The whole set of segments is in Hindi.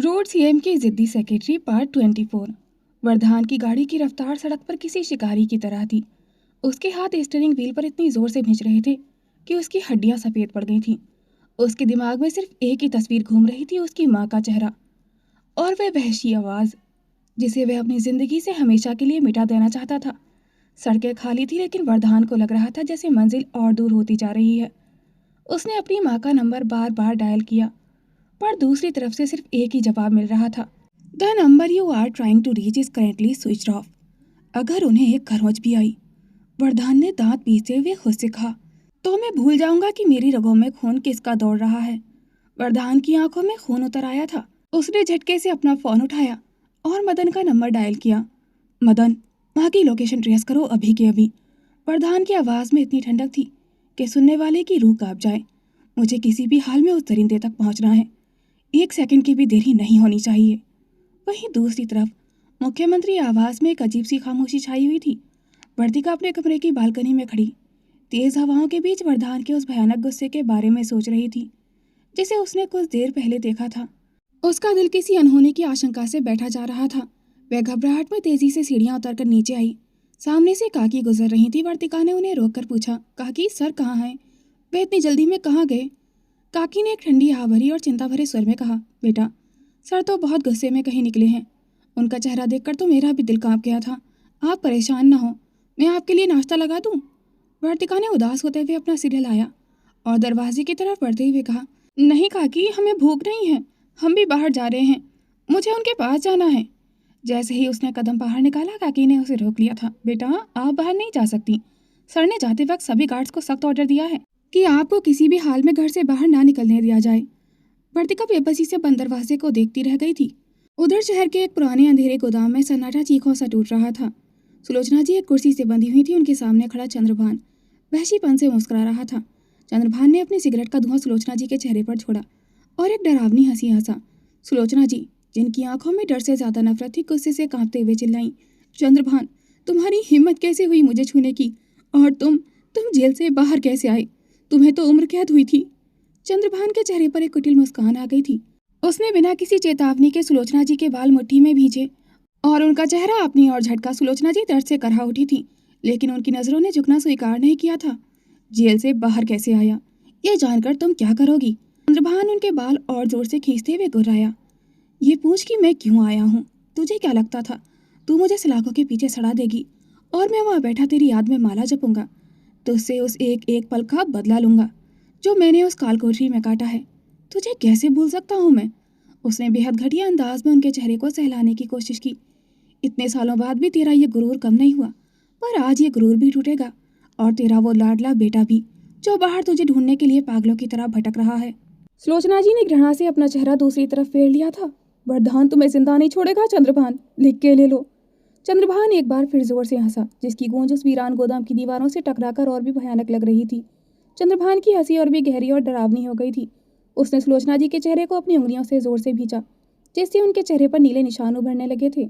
रोड सीएम की जिद्दी सेक्रेटरी पार्ट 24। वरदान की गाड़ी की रफ्तार सड़क पर किसी शिकारी की तरह थी। उसके हाथ स्टीयरिंग व्हील पर इतनी जोर से खींच रहे थे कि उसकी हड्डियां सफेद पड़ गई थीं। उसके दिमाग में सिर्फ एक ही तस्वीर घूम रही थी, उसकी माँ का चेहरा और वह वहशी आवाज जिसे वह अपनी जिंदगी से हमेशा के लिए मिटा देना चाहता था। सड़कें खाली थी, लेकिन वरदान को लग रहा था जैसे मंजिल और दूर होती जा रही है। उसने अपनी माँ का नंबर बार बार डायल किया, पर दूसरी तरफ से सिर्फ एक ही जवाब मिल रहा था। The number you are trying to reach is currently switched off. अगर उन्हें एक खरोंच भी आई, वरदान ने दांत पीसते हुए खुद से कहा, तो मैं भूल जाऊंगा कि मेरी रगों में खून किसका दौड़ रहा है। वरदान की आंखों में खून उतर आया था। उसने झटके से अपना फोन उठाया और मदन का नंबर डायल किया। मदन, वहाँ की लोकेशन ट्रेस करो अभी के अभी। वरदान की आवाज में इतनी ठंडक थी कि सुनने वाले की रूह कांप जाए। मुझे किसी भी हाल में उस दरिंदे तक पहुंचना है, एक सेकंड की भी देरी नहीं होनी चाहिए। वहीं दूसरी तरफ मुख्यमंत्री आवास में एक अजीब सी खामोशी छाई हुई थी। वर्तिका अपने कमरे की बालकनी में खड़ी तेज हवाओं के बीच वरदान के उस भयानक गुस्से के बारे में सोच रही थी, जिसे उसने कुछ देर पहले देखा था। उसका दिल किसी अनहोनी की आशंका से बैठा जा रहा था। वह घबराहट में तेजी से सीढ़ियां उतरकर नीचे आई। सामने से काकी गुजर रही थी। वर्तिका ने उन्हें रोककर पूछा, काकी सर कहाँ हैं? वे इतनी जल्दी में कहाँ गए? काकी ने एक ठंडी हवा भरी और चिंता भरे स्वर में कहा, बेटा, सर तो बहुत गुस्से में कहीं निकले हैं। उनका चेहरा देखकर तो मेरा भी दिल कांप गया था। आप परेशान ना हो, मैं आपके लिए नाश्ता लगा दूं? वर्तिका ने उदास होते हुए अपना सिर हिलाया और दरवाजे की तरफ बढ़ते हुए कहा, नहीं काकी, हमें भूख नहीं है, हम भी बाहर जा रहे हैं, मुझे उनके पास जाना है। जैसे ही उसने कदम बाहर निकाला, काकी ने उसे रोक लिया था। बेटा, आप बाहर नहीं जा सकती। सर ने जाते वक्त सभी गार्ड्स को सख्त ऑर्डर दिया है कि आपको किसी भी हाल में घर से बाहर ना निकलने दिया जाए। वर्तिका बेबसी से बंद दरवाजे को देखती रह गई थी। उधर शहर के एक पुराने अंधेरे गोदाम में सन्नाटा चीखों सा टूट रहा था। सुलोचना जी एक कुर्सी से बंधी हुई थी। उनके सामने खड़ा चंद्रभान वहशीपन से मुस्कुरा रहा था। चंद्रभान ने अपनी सिगरेट का धुआं सुलोचना जी के चेहरे पर छोड़ा और एक डरावनी हंसी हंसा। सुलोचना जी, जिनकी आंखों में डर से ज्यादा नफरत थी, गुस्से से कांपते हुए चिल्लाई, चंद्रभान, तुम्हारी हिम्मत कैसे हुई मुझे छूने की? और तुम जेल से बाहर कैसे आए? तुम्हें तो उम्र कैद हुई थी। चंद्रभान के चेहरे पर एक कुटिल मुस्कान आ गई थी। उसने बिना किसी चेतावनी के सुलोचना जी के बाल मुट्ठी में भींचे और उनका चेहरा अपनी ओर झटका। सुलोचना जी दर्द से करहा उठी थी, लेकिन उनकी नजरों ने झुकना स्वीकार नहीं किया था। जेल से बाहर कैसे आया, ये जानकर तुम क्या करोगी? चंद्रभान उनके बाल और जोर से खींचते हुए गुर्राया, ये पूछ कि मैं क्यों आया हूँ? तुझे क्या लगता था तू मुझे सलाखों के पीछे सड़ा देगी और मैं वहाँ बैठा तेरी याद में माला जपूंगा? तुझसे उस एक एक पल का बदला लूंगा जो मैंने उस कालकोठरी में काटा है। तुझे कैसे भूल सकता हूँ मैं? उसने बेहद घटिया अंदाज में उनके चेहरे को सहलाने की कोशिश की। इतने सालों बाद भी तेरा ये गुरूर कम नहीं हुआ, पर आज ये गुरूर भी टूटेगा और तेरा वो लाडला बेटा भी, जो बाहर तुझे ढूंढने के लिए पागलों की तरह भटक रहा है। सुलोचना जी ने घृणा से अपना चेहरा दूसरी तरफ फेर लिया था। वरदान तुम्हें जिंदा नहीं छोड़ेगा चंद्रभान, लिख के ले लो। चंद्रभान एक बार फिर जोर से हंसा, जिसकी गूंज उस वीरान गोदाम की दीवारों से टकराकर और भी भयानक लग रही थी। चंद्रभान की हंसी और भी गहरी और डरावनी हो गई थी। उसने सुलोचना जी के चेहरे को अपनी उंगलियों से जोर से भींचा, जिससे उनके चेहरे पर नीले निशान उभरने लगे थे।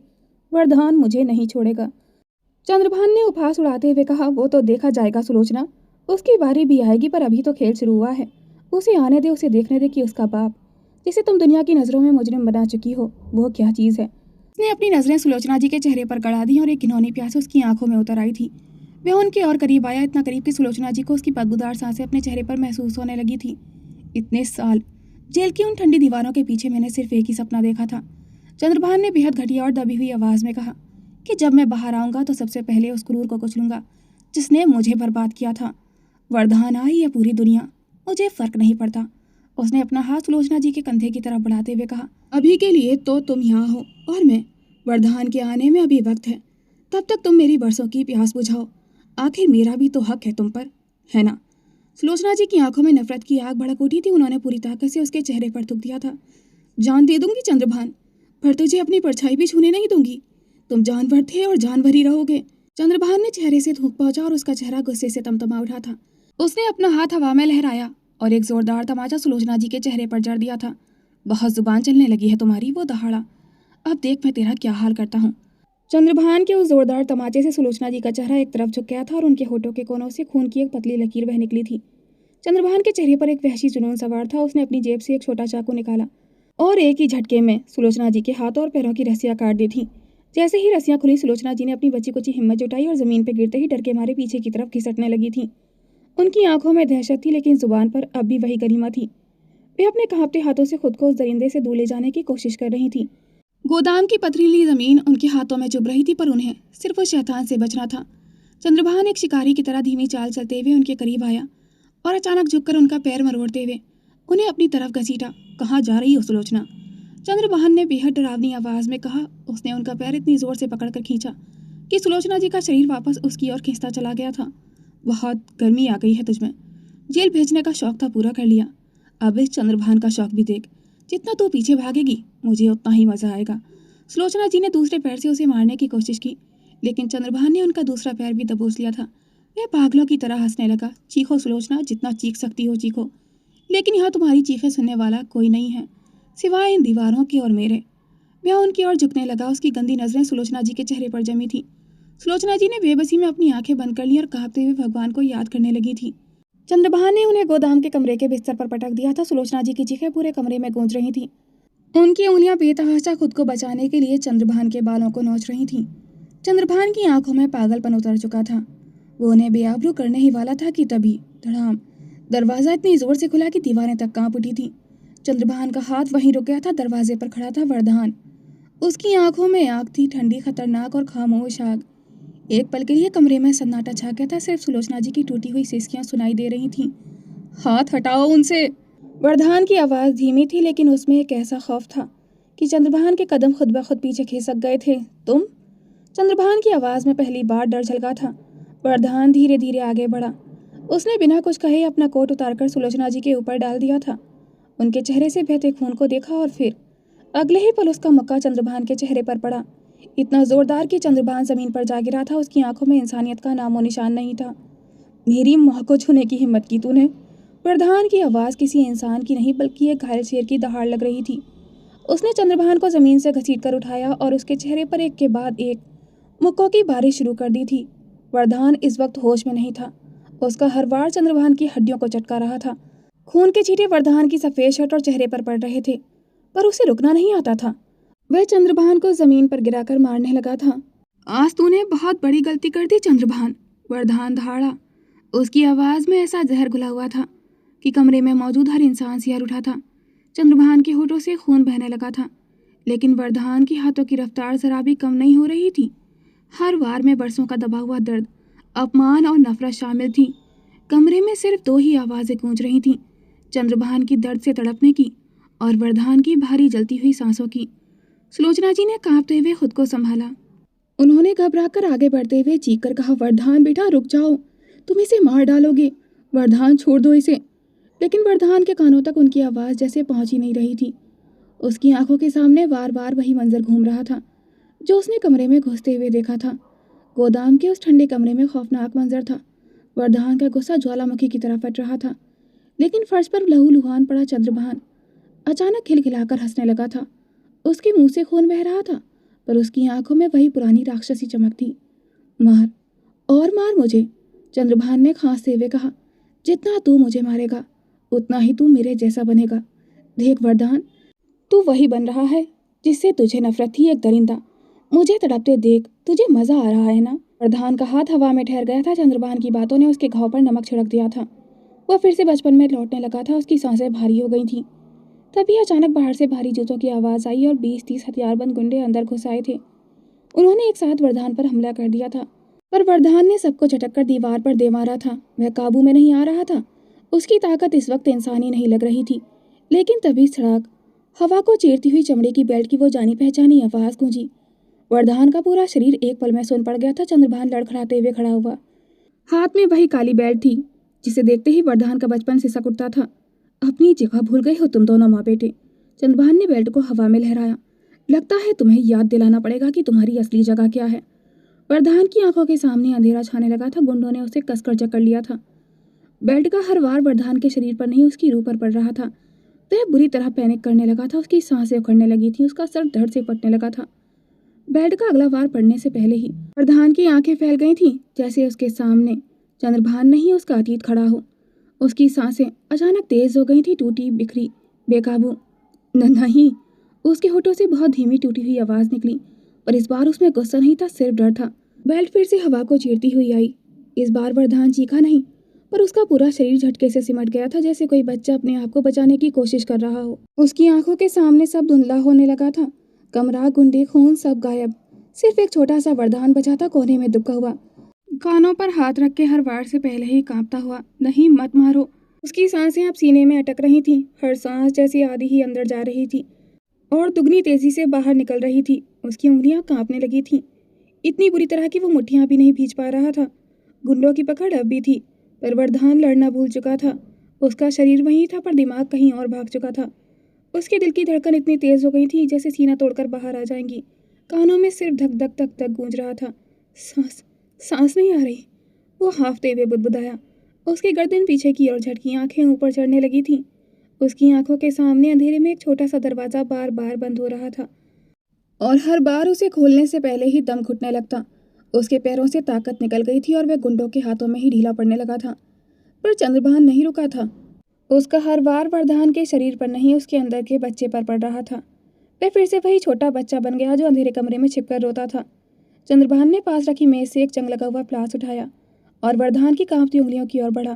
वरदान मुझे नहीं छोड़ेगा, चंद्रभान ने उपहास उड़ाते हुए कहा। वो तो देखा जाएगा सुलोचना, उसकी बारी भी आएगी, पर अभी तो खेल शुरू हुआ है। उसे आने दे, उसे देखने दे कि उसका बाप, जिसे तुम दुनिया की नजरों में मुजरिम बना चुकी हो, वो क्या चीज है। उसने अपनी नजरें सुलोचना जी के चेहरे पर गड़ा दी और एक घिनौनी प्यास उसकी आंखों में उतर आई थी। वह उनके और करीब आया, इतना करीब कि सुलोचना जी को उसकी बदबूदार सांसें अपने चेहरे पर महसूस होने लगी थी। इतने साल जेल की उन ठंडी दीवारों के पीछे मैंने सिर्फ एक ही सपना देखा था, चंद्रभान ने बेहद घटिया और दबी हुई आवाज में कहा, कि जब मैं बाहर आऊंगा तो सबसे पहले उस क्रूर को कुचलूंगा जिसने मुझे बर्बाद किया था। वरदान आई या पूरी दुनिया, मुझे फर्क नहीं पड़ता। उसने अपना हाथ सुलोचना जी के कंधे की तरफ बढ़ाते हुए कहा, अभी के लिए तो तुम यहाँ हो और मैं, वरदान के आने में अभी वक्त है। तब तक तुम मेरी बरसों की प्यास बुझाओ। आखिर मेरा भी तो हक है तुम पर, है ना? सुलोचना जी की आंखों में नफरत की आग भड़क उठी थी। उन्होंने पूरी ताकत से उसके चेहरे पर थूक दिया था, जान दे दूंगी चंद्रभान, पर तुझे अपनी परछाई भी छूने नहीं दूंगी। तुम जानवर थे और जानवर ही रहोगे। चंद्रभान ने चेहरे से थूक पहुंचा और उसका चेहरा गुस्से से तमतमा उठा था। उसने अपना हाथ हवा में लहराया और एक जोरदार तमाचा सुलोचना जी के चेहरे पर जड़ दिया था। बहुत जुबान चलने लगी है तुम्हारी, वो दहाड़ा। अब देख मैं तेरा क्या हाल करता हूँ। चंद्रभान के उस जोरदार तमाचे से सुलोचना जी का चेहरा एक तरफ झुक गया था और उनके होठों के कोनों से खून की एक पतली लकीर बह निकली थी। चंद्रभान के चेहरे पर एक वहशी जुनून सवार था। उसने अपनी जेब से एक छोटा चाकू निकाला और एक ही झटके में सुलोचना जी के हाथों और पैरों की रस्सियां काट दी थी। जैसे ही रस्सियां खुली, सुलोचना जी ने अपनी बची कुची हिम्मत जुटाई और जमीन पर गिरते ही डर के मारे पीछे की तरफ घिसटने लगी थी। उनकी आंखों में दहशत थी, लेकिन जुबान पर अब भी वही गरिमा थी। वे अपने कांपते हाथों से खुद को उस दरिंदे से दूर ले जाने की कोशिश कर रही थी। गोदाम की पथरीली जमीन उनके हाथों में चुभ रही थी, पर उन्हें सिर्फ उस शैतान से बचना था। चंद्रभान एक शिकारी की तरह धीमी चाल चलते हुए उनके करीब आया और अचानक झुककर उनका पैर मरोड़ते हुए उन्हें अपनी तरफ घसीटा। कहाँ जा रही हो सुलोचना? चंद्रभान ने बेहद डरावनी आवाज में कहा। उसने उनका पैर इतनी जोर से पकड़कर खींचा कि सुलोचना जी का शरीर वापस उसकी ओर खींचता चला गया था। बहुत गर्मी आ गई है तुझमें। जेल भेजने का शौक था पूरा कर लिया, अब इस चंद्रभान का शौक भी देख। जितना तू पीछे भागेगी मुझे उतना ही मजा आएगा। सुलोचना जी ने दूसरे पैर से उसे मारने की कोशिश की, लेकिन चंद्रभान ने उनका दूसरा पैर भी दबोच लिया था। वह पागलों की तरह हंसने लगा। चीखो सुलोचना, जितना चीख सकती हो चीखो, लेकिन यहाँ तुम्हारी चीखें सुनने वाला कोई नहीं है सिवाय इन दीवारों के और मेरे। वह उनकी ओर झुकने लगा। उसकी गंदी नजरें सुलोचना जी के चेहरे पर जमी थी। सुलोचना जी ने बेबसी में अपनी आंखें बंद कर ली और कांपते हुए भगवान को याद करने लगी थी। चंद्रभान ने उन्हें गोदाम के कमरे के बिस्तर पर पटक दिया था। सुलोचना जी की चीखें पूरे कमरे में गूंज रही थी। उनकी उंगलियां बेतहाशा खुद को बचाने के लिए चंद्रभान के बालों को नोच रही थीं। चंद्रभान की आंखों में पागलपन उतर चुका था। वो उन्हें बेआबरू करने ही वाला था कि तभी धड़ाम, दरवाजा इतनी जोर से खुला कि दीवारें तक कांप उठी थी। चंद्रभान का हाथ वहीं रुक गया था। दरवाजे पर खड़ा था वरदान। उसकी आंखों में आग थी, ठंडी, खतरनाक और खामोश आग। एक पल के लिए कमरे में सन्नाटा छा गया था। सिर्फ सुलोचना जी की टूटी हुई सिसकियां सुनाई दे रही थीं। हाथ हटाओ उनसे। वरदान की आवाज़ धीमी थी, लेकिन उसमें एक ऐसा खौफ था कि चंद्रभान के कदम खुद ब खुद पीछे खिसक गए थे। तुम? चंद्रभान की आवाज़ में पहली बार डर झलका था। वरदान धीरे धीरे आगे बढ़ा। उसने बिना कुछ कहे अपना कोट उतारकर सुलोचना जी के ऊपर डाल दिया था। उनके चेहरे से बहते खून को देखा और फिर अगले ही पल उसका मुक्का चंद्रभान के चेहरे पर पड़ा, इतना जोरदार कि चंद्रभान जमीन पर जा गिरा था। उसकी आंखों में इंसानियत का नामो निशान नहीं था। मेरी माँ को छूने की हिम्मत की तूने? वरदान की आवाज़ किसी इंसान की नहीं बल्कि एक घायल शेर की दहाड़ लग रही थी। उसने चंद्रभान को जमीन से घसीटकर उठाया और उसके चेहरे पर एक के बाद एक मुक्कों की बारिश शुरू कर दी थी। वरदान इस वक्त होश में नहीं था। उसका हर वार चंद्रभान की हड्डियों को चटका रहा था। खून के छींटे वरदान की सफ़ेद शर्ट और चेहरे पर पड़ रहे थे, पर उसे रुकना नहीं आता था। वह चंद्रभान को जमीन पर गिराकर मारने लगा था। आज तूने बहुत बड़ी गलती कर दी चंद्रभान। वरदान दहाड़ा। उसकी आवाज़ में ऐसा जहर घुला हुआ था कि कमरे में मौजूद हर इंसान सिहर उठा था। चंद्रभान के होठों से खून बहने लगा था, लेकिन वरदान की हाथों की रफ्तार जरा भी कम नहीं हो रही थी। हर वार में बरसों का दबा हुआ दर्द, अपमान और नफरत शामिल थी। कमरे में सिर्फ दो ही आवाज़ें गूंज रही थीं, चंद्रभान की दर्द से तड़पने की और वरदान की भारी जलती हुई सांसों की। सुलोचना जी ने कांपते हुए खुद को संभाला। उन्होंने घबराकर आगे बढ़ते हुए चीखकर कहा, वरदान बेटा रुक जाओ, तुम इसे मार डालोगे। वरदान छोड़ दो इसे। लेकिन वरदान के कानों तक उनकी आवाज़ जैसे पहुंच ही नहीं रही थी। उसकी आंखों के सामने बार बार वही मंजर घूम रहा था जो उसने कमरे में घुसते हुए देखा था। गोदाम के उस ठंडे कमरे में खौफनाक मंजर था। वरदान का गुस्सा ज्वालामुखी की तरह फट रहा था, लेकिन फर्श पर लहूलुहान पड़ा चंद्रभान अचानक खिलखिलाकर हंसने लगा था। उसके मुंह से खून बह रहा था, पर उसकी आंखों में वही पुरानी राक्षसी चमक थी। मार और मार मुझे, चंद्रभान ने खांसते हुए कहा। जितना तू मुझे मारेगा उतना ही तू मेरे जैसा बनेगा। देख वरदान, तू वही बन रहा है जिससे तुझे नफरत थी, एक दरिंदा। मुझे तड़पते देख तुझे मजा आ रहा है ना? वरदान का हाथ हवा में ठहर गया था। चंद्रभान की बातों ने उसके घाव पर नमक छिड़क दिया था। वह फिर से बचपन में लौटने लगा था। उसकी सांसें भारी हो गई थीं। तभी अचानक बाहर से भारी जूतों की आवाज़ आई और 20-30 हथियारबंद गुंडे अंदर घुस आए थे। उन्होंने एक साथ वरदान पर हमला कर दिया था, पर वरदान ने सबको झटक कर दीवार पर दे मारा था। वह काबू में नहीं आ रहा था। उसकी ताकत इस वक्त इंसानी नहीं लग रही थी। लेकिन तभी सड़क हवा को चीरती हुई चमड़े की बेल्ट की वो जानी पहचानी आवाज़ गूंजी। वरदान का पूरा शरीर एक पल में सुन पड़ गया था। चंद्रभान लड़खड़ाते हुए खड़ा हुआ, हाथ में वही काली बेल्ट थी जिसे देखते ही वरदान का बचपन सिसक उठता था। अपनी जगह भूल गए हो तुम दोनों माँ बेटे। चंद्रभान ने बेल्ट को हवा में लहराया। लगता है तुम्हें याद दिलाना पड़ेगा कि तुम्हारी असली जगह क्या है। वरदान की आंखों के सामने अंधेरा छाने लगा था। गुंडों ने उसे कसकर जकड़ लिया था। बेल्ट का हर वार वरदान के शरीर पर नहीं, उसकी रूह पर पड़ रहा था। वह बुरी तरह पैनिक करने लगा था। उसकी सांसें उखड़ने लगी थी। उसका सर दर्द से फटने लगा था। बेल्ट का अगला वार पड़ने से पहले ही वरदान की आंखें फैल गई थीं, जैसे उसके सामने चंद्रभान नहीं उसका अतीत खड़ा हो। उसकी सांसें अचानक तेज हो गई थी, टूटी बिखरी बेकाबू। नहीं। उसके होठों से बहुत धीमी टूटी हुई आवाज़ निकली, पर इस बार उसमें गुस्सा नहीं था, सिर्फ डर था। बेल्ट फिर से हवा को चीरती हुई आई। इस बार वरदान चीखा नहीं, पर उसका पूरा शरीर झटके से सिमट गया था, जैसे कोई बच्चा अपने आप को बचाने की कोशिश कर रहा हो। उसकी आंखों के सामने सब धुंधला होने लगा था। कमरा, गुंडे, खून सब गायब। सिर्फ एक छोटा सा वरदान बचा था, कोने में दुबका हुआ, कानों पर हाथ रख के हर वार से पहले ही कांपता हुआ, नहीं मत मारो। उसकी सांसें अब सीने में अटक रही थीं, हर सांस जैसी आधी ही अंदर जा रही थी और दुगनी तेजी से बाहर निकल रही थी। उसकी उंगलियां कांपने लगी थीं, इतनी बुरी तरह कि वो मुट्ठियां भी नहीं भींच पा रहा था। गुंडों की पकड़ अब भी थी, पर वरदान लड़ना भूल चुका था। उसका शरीर वहीं था, पर दिमाग कहीं और भाग चुका था। उसके दिल की धड़कन इतनी तेज हो गई थी जैसे सीना तोड़कर बाहर आ जाएंगी। कानों में सिर्फ धक धक धक धक गूंज रहा था। सांस सांस नहीं आ रही। वो हाफते हुए बुदबुदाया। उसकी गर्दन पीछे की ओर झटकी, आंखें ऊपर चढ़ने लगी थीं। उसकी आंखों के सामने अंधेरे में एक छोटा सा दरवाजा बार बार बंद हो रहा था और हर बार उसे खोलने से पहले ही दम घुटने लगता। उसके पैरों से ताकत निकल गई थी और वह गुंडों के हाथों में ही ढीला पड़ने लगा था। पर चंद्रभान नहीं रुका था। उसका हर वार वरदान के शरीर पर नहीं, उसके अंदर के बच्चे पर पड़ रहा था। वह फिर से वही छोटा बच्चा बन गया जो अंधेरे कमरे में छिपकर रोता था। चंद्रभान ने पास रखी मेज से एक जंग लगा हुआ प्लास उठाया और वरदान की कांपती उंगलियों की ओर बढ़ा।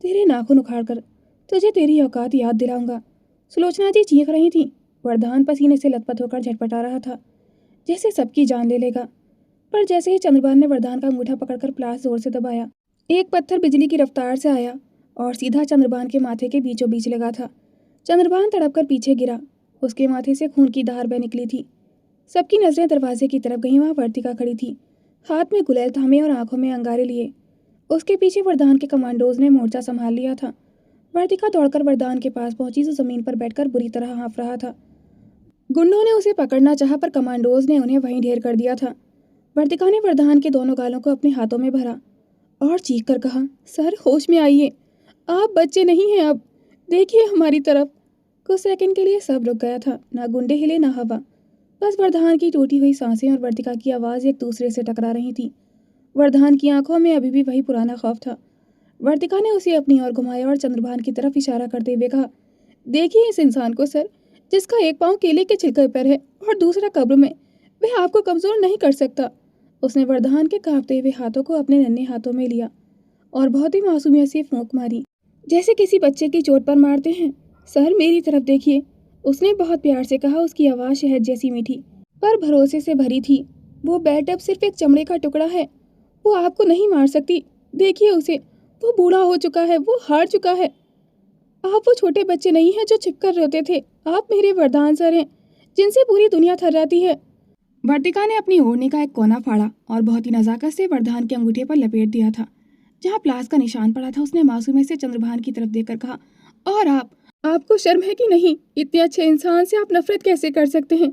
तेरे नाखून उखाड़ कर तुझे तेरी औकात याद दिलाऊंगा। सुलोचना जी चीख रही थी। वरदान पसीने से लथपथ होकर झटपटा रहा था, जैसे सबकी जान ले लेगा। पर जैसे ही चंद्रभान ने वरदान का अंगूठा पकड़कर प्लास जोर से दबाया, एक पत्थर बिजली की रफ्तार से आया और सीधा चंद्रभान के माथे के बीचों बीच लगा था। चंद्रभान तड़प कर पीछे गिरा। उसके माथे से खून की धार बह निकली थी। सबकी नजरें दरवाजे की तरफ गईं। वहां वर्तिका खड़ी थी, हाथ में गुलेल थामे और आंखों में अंगारे लिए। उसके पीछे वरदान के कमांडोज ने मोर्चा संभाल लिया था। वर्तिका दौड़कर वरदान के पास पहुंची, जो जमीन पर बैठकर बुरी तरह हाँफ रहा था। गुंडों ने उसे पकड़ना चाहा, पर कमांडोज ने उन्हें वहीं ढेर कर दिया था। वर्तिका ने वरदान के दोनों गालों को अपने हाथों में भरा और चीख कर कहा, सर होश में आइए, आप बच्चे नहीं हैं, अब देखिए हमारी तरफ। कुछ सेकंड के लिए सब रुक गया था, ना गुंडे हिले ना हवा। बस वरदान की टूटी हुई सांसें और वर्तिका की आवाज़ एक दूसरे से टकरा रही थी। वरदान की आंखों में अभी भी वही पुराना खौफ था। वर्तिका ने उसे अपनी ओर घुमाया और चंद्रभान की तरफ इशारा करते हुए कहा, देखिए इस इंसान को सर, जिसका एक पाँव केले के छिलके पर है और दूसरा कब्र में। वह आपको कमज़ोर नहीं कर सकता। उसने वरदान के कांपते हुए हाथों को अपने नन्हे हाथों में लिया और बहुत ही मासूमियत से फूंक मारी, जैसे किसी बच्चे की चोट पर मारते हैं। सर मेरी तरफ देखिए, उसने बहुत प्यार से कहा। उसकी आवाज़ शहद जैसी मीठी पर भरोसे से भरी थी। वो बैट अब सिर्फ एक चमड़े का टुकड़ा है, वो आपको नहीं मार सकती। देखिए उसे, वो बूढ़ा हो चुका है, वो हार चुका है। आप वो छोटे बच्चे नहीं हैं जो छिपकर रोते थे। आप मेरे वरदान सर हैं, जिनसे पूरी दुनिया थर्राती है। वर्तिका ने अपनी ओढ़नी का एक कोना फाड़ा और बहुत ही नजाकत से वरदान के अंगूठे पर लपेट दिया था, जहाँ प्लास का निशान पड़ा था। उसने मासूमियत से चंद्रभान की तरफ देखकर कहा, और आपको शर्म है कि नहीं? इतने अच्छे इंसान से आप नफरत कैसे कर सकते हैं?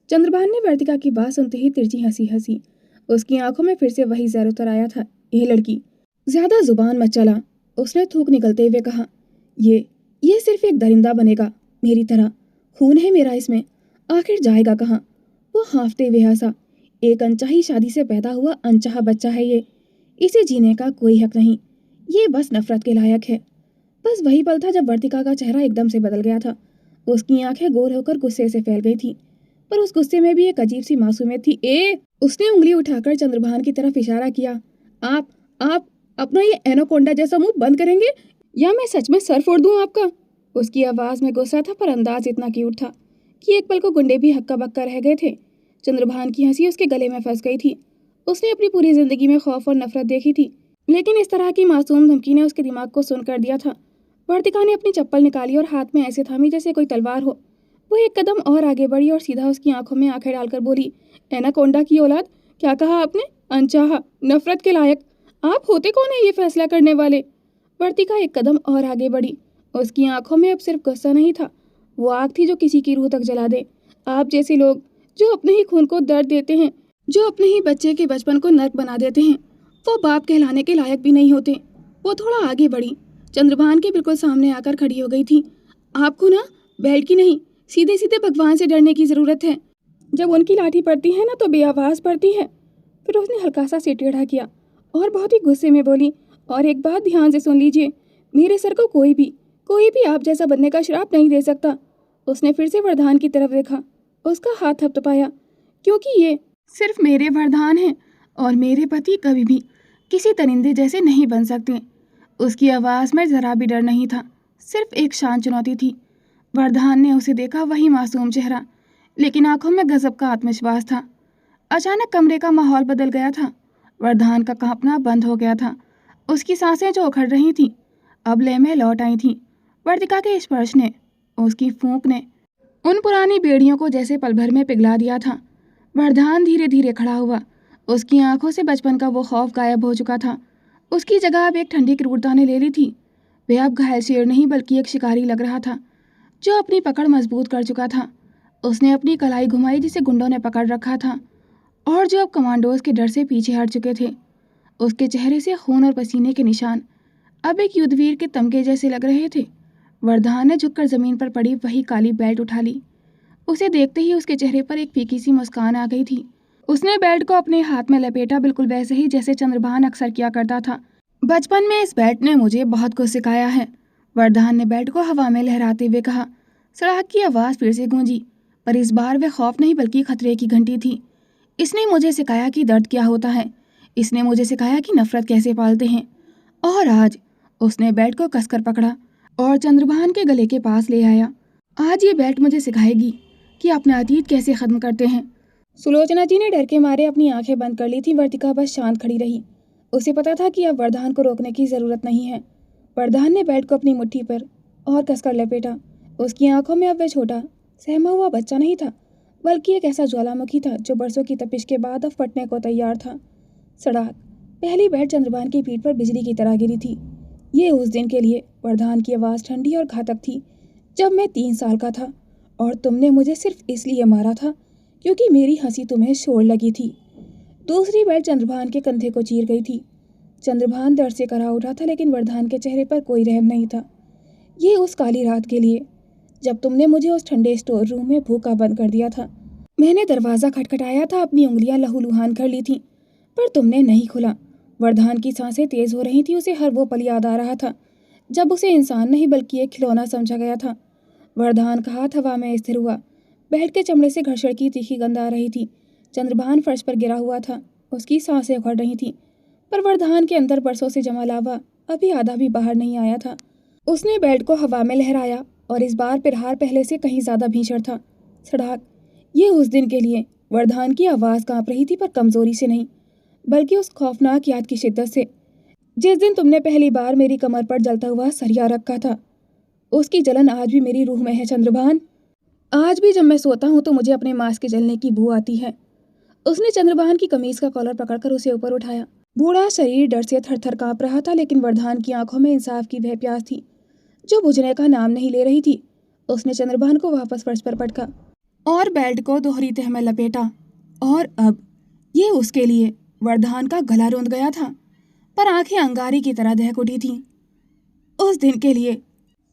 चंद्रभान ने वर्तिका की बात सुनते ही तिरछी हंसी हंसी। उसकी आंखों में फिर से वही जहर उतर आया था। ये लड़की, ज्यादा जुबान मत चला, उसने थूक निकलते हुए कहा। ये सिर्फ एक दरिंदा बनेगा मेरी तरह। खून है मेरा इसमें, आखिर जाएगा कहाँ? वो हाँफते हुए हंसा। एक अनचाही शादी से पैदा हुआ अनचाहा बच्चा है ये। इसे जीने का कोई हक नहीं। ये बस नफरत के लायक है। बस वही पल था जब वर्तिका का चेहरा एकदम से बदल गया था। उसकी आंखें गोल होकर गुस्से से फैल गई थी, पर उस गुस्से में भी एक अजीब सी मासूमियत थी। उसने उंगली उठाकर चंद्रभान की तरफ इशारा किया। आप अपना ये एनाकोंडा जैसा मुंह बंद करेंगे या मैं सच में सर फोड़ दूं आपका? उसकी आवाज में गुस्सा था, पर अंदाज इतना क्यूट था कि एक पल को गुंडे भी हक्का बक्का रह गए थे। चंद्रभान की हंसी उसके गले में फंस गई थी। उसने अपनी पूरी जिंदगी में खौफ और नफरत देखी थी, लेकिन इस तरह की मासूम धमकी ने उसके दिमाग को सुन कर दिया था। वर्तिका ने अपनी चप्पल निकाली और हाथ में ऐसे थामी जैसे कोई तलवार हो। वो एक कदम और आगे बढ़ी और सीधा उसकी आंखों में आंखें डालकर बोली, एनाकोंडा की औलाद, क्या कहा आपने? अनचाहा, नफरत के लायक। आप होते कौन है ये फैसला करने वाले? वर्तिका एक कदम और आगे बढ़ी। उसकी आंखों में अब सिर्फ गुस्सा नहीं था, वो आग थी जो किसी की रूह तक जला दे। आप जैसे लोग जो अपने ही खून को दर्द देते हैं, जो अपने ही बच्चे के बचपन को नर्क बना देते हैं, वो बाप कहलाने के लायक भी नहीं होते। वो थोड़ा आगे बढ़ी, चंद्रभान के बिल्कुल सामने आकर खड़ी हो गई थी। आपको ना बेल्ट की नहीं, सीधे सीधे भगवान से डरने की जरूरत है। जब उनकी लाठी पड़ती है ना तो बेआवाज पड़ती है। फिर उसने हल्का सा सिर टेढ़ा किया और बहुत ही गुस्से में बोली, और एक बात ध्यान से सुन लीजिए, मेरे सर को कोई भी आप जैसा बनने का श्राप नहीं दे सकता। उसने फिर से वरदान की तरफ देखा। उसका हाथ थपथपाया, क्योंकि ये सिर्फ मेरे वरदान हैं और मेरे पति कभी भी किसी परिंदे जैसे नहीं बन सकते। उसकी आवाज़ में ज़रा भी डर नहीं था, सिर्फ एक शांत चुनौती थी। वरदान ने उसे देखा, वही मासूम चेहरा, लेकिन आंखों में गजब का आत्मविश्वास था। अचानक कमरे का माहौल बदल गया था। वरदान का कांपना बंद हो गया था। उसकी सांसें जो उखड़ रही थीं अब लय में लौट आई थीं। वर्तिका के स्पर्श ने, उसकी फूंक ने उन पुरानी बेड़ियों को जैसे पल भर में पिघला दिया था। वरदान धीरे धीरे खड़ा हुआ। उसकी आंखों से बचपन का वो खौफ गायब हो चुका था। उसकी जगह अब एक ठंडी क्रूरता ने ले ली थी। वह अब घायल शेर नहीं बल्कि एक शिकारी लग रहा था, जो अपनी पकड़ मजबूत कर चुका था। उसने अपनी कलाई घुमाई जिसे गुंडों ने पकड़ रखा था और जो अब कमांडोज के डर से पीछे हट चुके थे। उसके चेहरे से खून और पसीने के निशान अब एक युद्धवीर के तमगे जैसे लग रहे थे। वरदान ने झुककर जमीन पर पड़ी वही काली बेल्ट उठा ली। उसे देखते ही उसके चेहरे पर एक फीकी सी मुस्कान आ गई थी। उसने बेल्ट को अपने हाथ में लपेटा, बिल्कुल वैसे ही जैसे चंद्रभान अक्सर किया करता था। बचपन में इस बेल्ट ने मुझे बहुत कुछ सिखाया है, वरदान ने बेल्ट को हवा में लहराते हुए कहा। सड़ाहट की आवाज़ फिर से गूंजी, पर इस बार वह खौफ नहीं बल्कि खतरे की घंटी थी। इसने मुझे सिखाया कि दर्द क्या होता है। इसने मुझे सिखाया कि नफरत कैसे पालते हैं। और आज उसने बेल्ट को कसकर पकड़ा और चंद्रभान के गले के पास ले आया। आज ये बेल्ट मुझे सिखाएगी कि अपना अतीत कैसे ख़त्म करते हैं। सुलोचना जी ने डर के मारे अपनी आंखें बंद कर ली थी। वर्तिका बस शांत खड़ी रही। उसे पता था कि अब वरदान को रोकने की ज़रूरत नहीं है। वरदान ने बेल्ट को अपनी मुट्ठी पर और कसकर लपेटा। उसकी आंखों में अब वह छोटा सहमा हुआ बच्चा नहीं था, बल्कि एक ऐसा ज्वालामुखी था जो बरसों की तपिश के बाद अब फटने को तैयार था। सड़ाक, पहली बेल्ट चंद्रभान की पीठ पर बिजली की तरह गिरी थी। ये उस दिन के लिए, वरदान की आवाज़ ठंडी और घातक थी, जब मैं 3 साल का था और तुमने मुझे सिर्फ इसलिए मारा था क्योंकि मेरी हंसी तुम्हें शोर लगी थी। दूसरी बेल्ट चंद्रभान के कंधे को चीर गई थी। चंद्रभान दर्द से करा उठा था, लेकिन वरदान के चेहरे पर कोई रहम नहीं था। ये उस काली रात के लिए जब तुमने मुझे उस ठंडे स्टोर रूम में भूखा बंद कर दिया था। मैंने दरवाज़ा खटखटाया था, अपनी उंगलियां लहूलुहान कर ली थीं, पर तुमने नहीं खुला। वरदान की सांसें तेज़ हो रही थी। उसे हर वो पल याद आ रहा था जब उसे इंसान नहीं बल्कि एक खिलौना समझा गया था। वरदान का हाथ हवा में स्थिर हुआ। बेल्ट के चमड़े से घर्षण की तीखी गंध आ रही थी। चंद्रभान फर्श पर गिरा हुआ था। उसकी सांसें उखड़ रही थीं, पर वरदान के अंदर बरसों से जमा लावा अभी आधा भी बाहर नहीं आया था। उसने बेल्ट को हवा में लहराया और इस बार प्रहार पहले से कहीं ज़्यादा भीषण था। सड़ाक, ये उस दिन के लिए। वरदान की आवाज़ कांप रही थी, पर कमज़ोरी से नहीं बल्कि उस खौफनाक याद की शिद्दत से, जिस दिन तुमने पहली बार मेरी कमर पर जलता हुआ सरिया रखा था। उसकी जलन आज भी मेरी रूह में है चंद्रभान। आज भी जब मैं सोता हूँ तो मुझे अपने मांस के जलने की बू आती है। उसने चंद्रभान की कमीज का कॉलर पकड़कर उसे ऊपर उठाया। बूढ़ा शरीर डर से थर थर काँप रहा था, लेकिन वरदान की आंखों में इंसाफ की वह प्यास थी जो बुझने का नाम नहीं ले रही थी। उसने चंद्रभान को वापस फर्श पर पटका और बेल्ट को दोहरी तह में लपेटा। और अब ये उसके लिए। वरदान का गला रूंध गया था, पर आंखें अंगारी की तरह दहक उठी थीं। उस दिन के लिए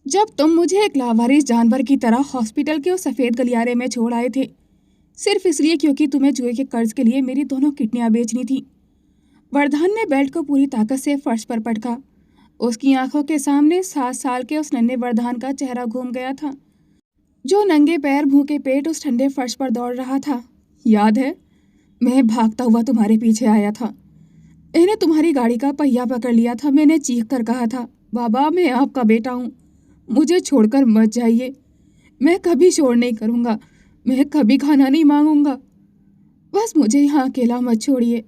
जब तुम मुझे एक लावारिस जानवर की तरह हॉस्पिटल के उस सफ़ेद गलियारे में छोड़ आए थे, सिर्फ इसलिए क्योंकि तुम्हें जुए के कर्ज के लिए मेरी दोनों किडनियां बेचनी थी। वरदान ने बेल्ट को पूरी ताकत से फर्श पर पटका। उसकी आंखों के सामने 7 साल के उस नन्हे वरदान का चेहरा घूम गया था, जो नंगे पैर भूखे पेट उस ठंडे फर्श पर दौड़ रहा था। याद है, मैं भागता हुआ तुम्हारे पीछे आया था। मैंने तुम्हारी गाड़ी का पहिया पकड़ लिया था। मैंने चीख कर कहा था, बाबा मैं आपका बेटा हूँ, मुझे छोड़कर मत जाइए। मैं कभी शोर नहीं करूँगा, मैं कभी खाना नहीं मांगूंगा, बस मुझे यहाँ अकेला मत छोड़िए।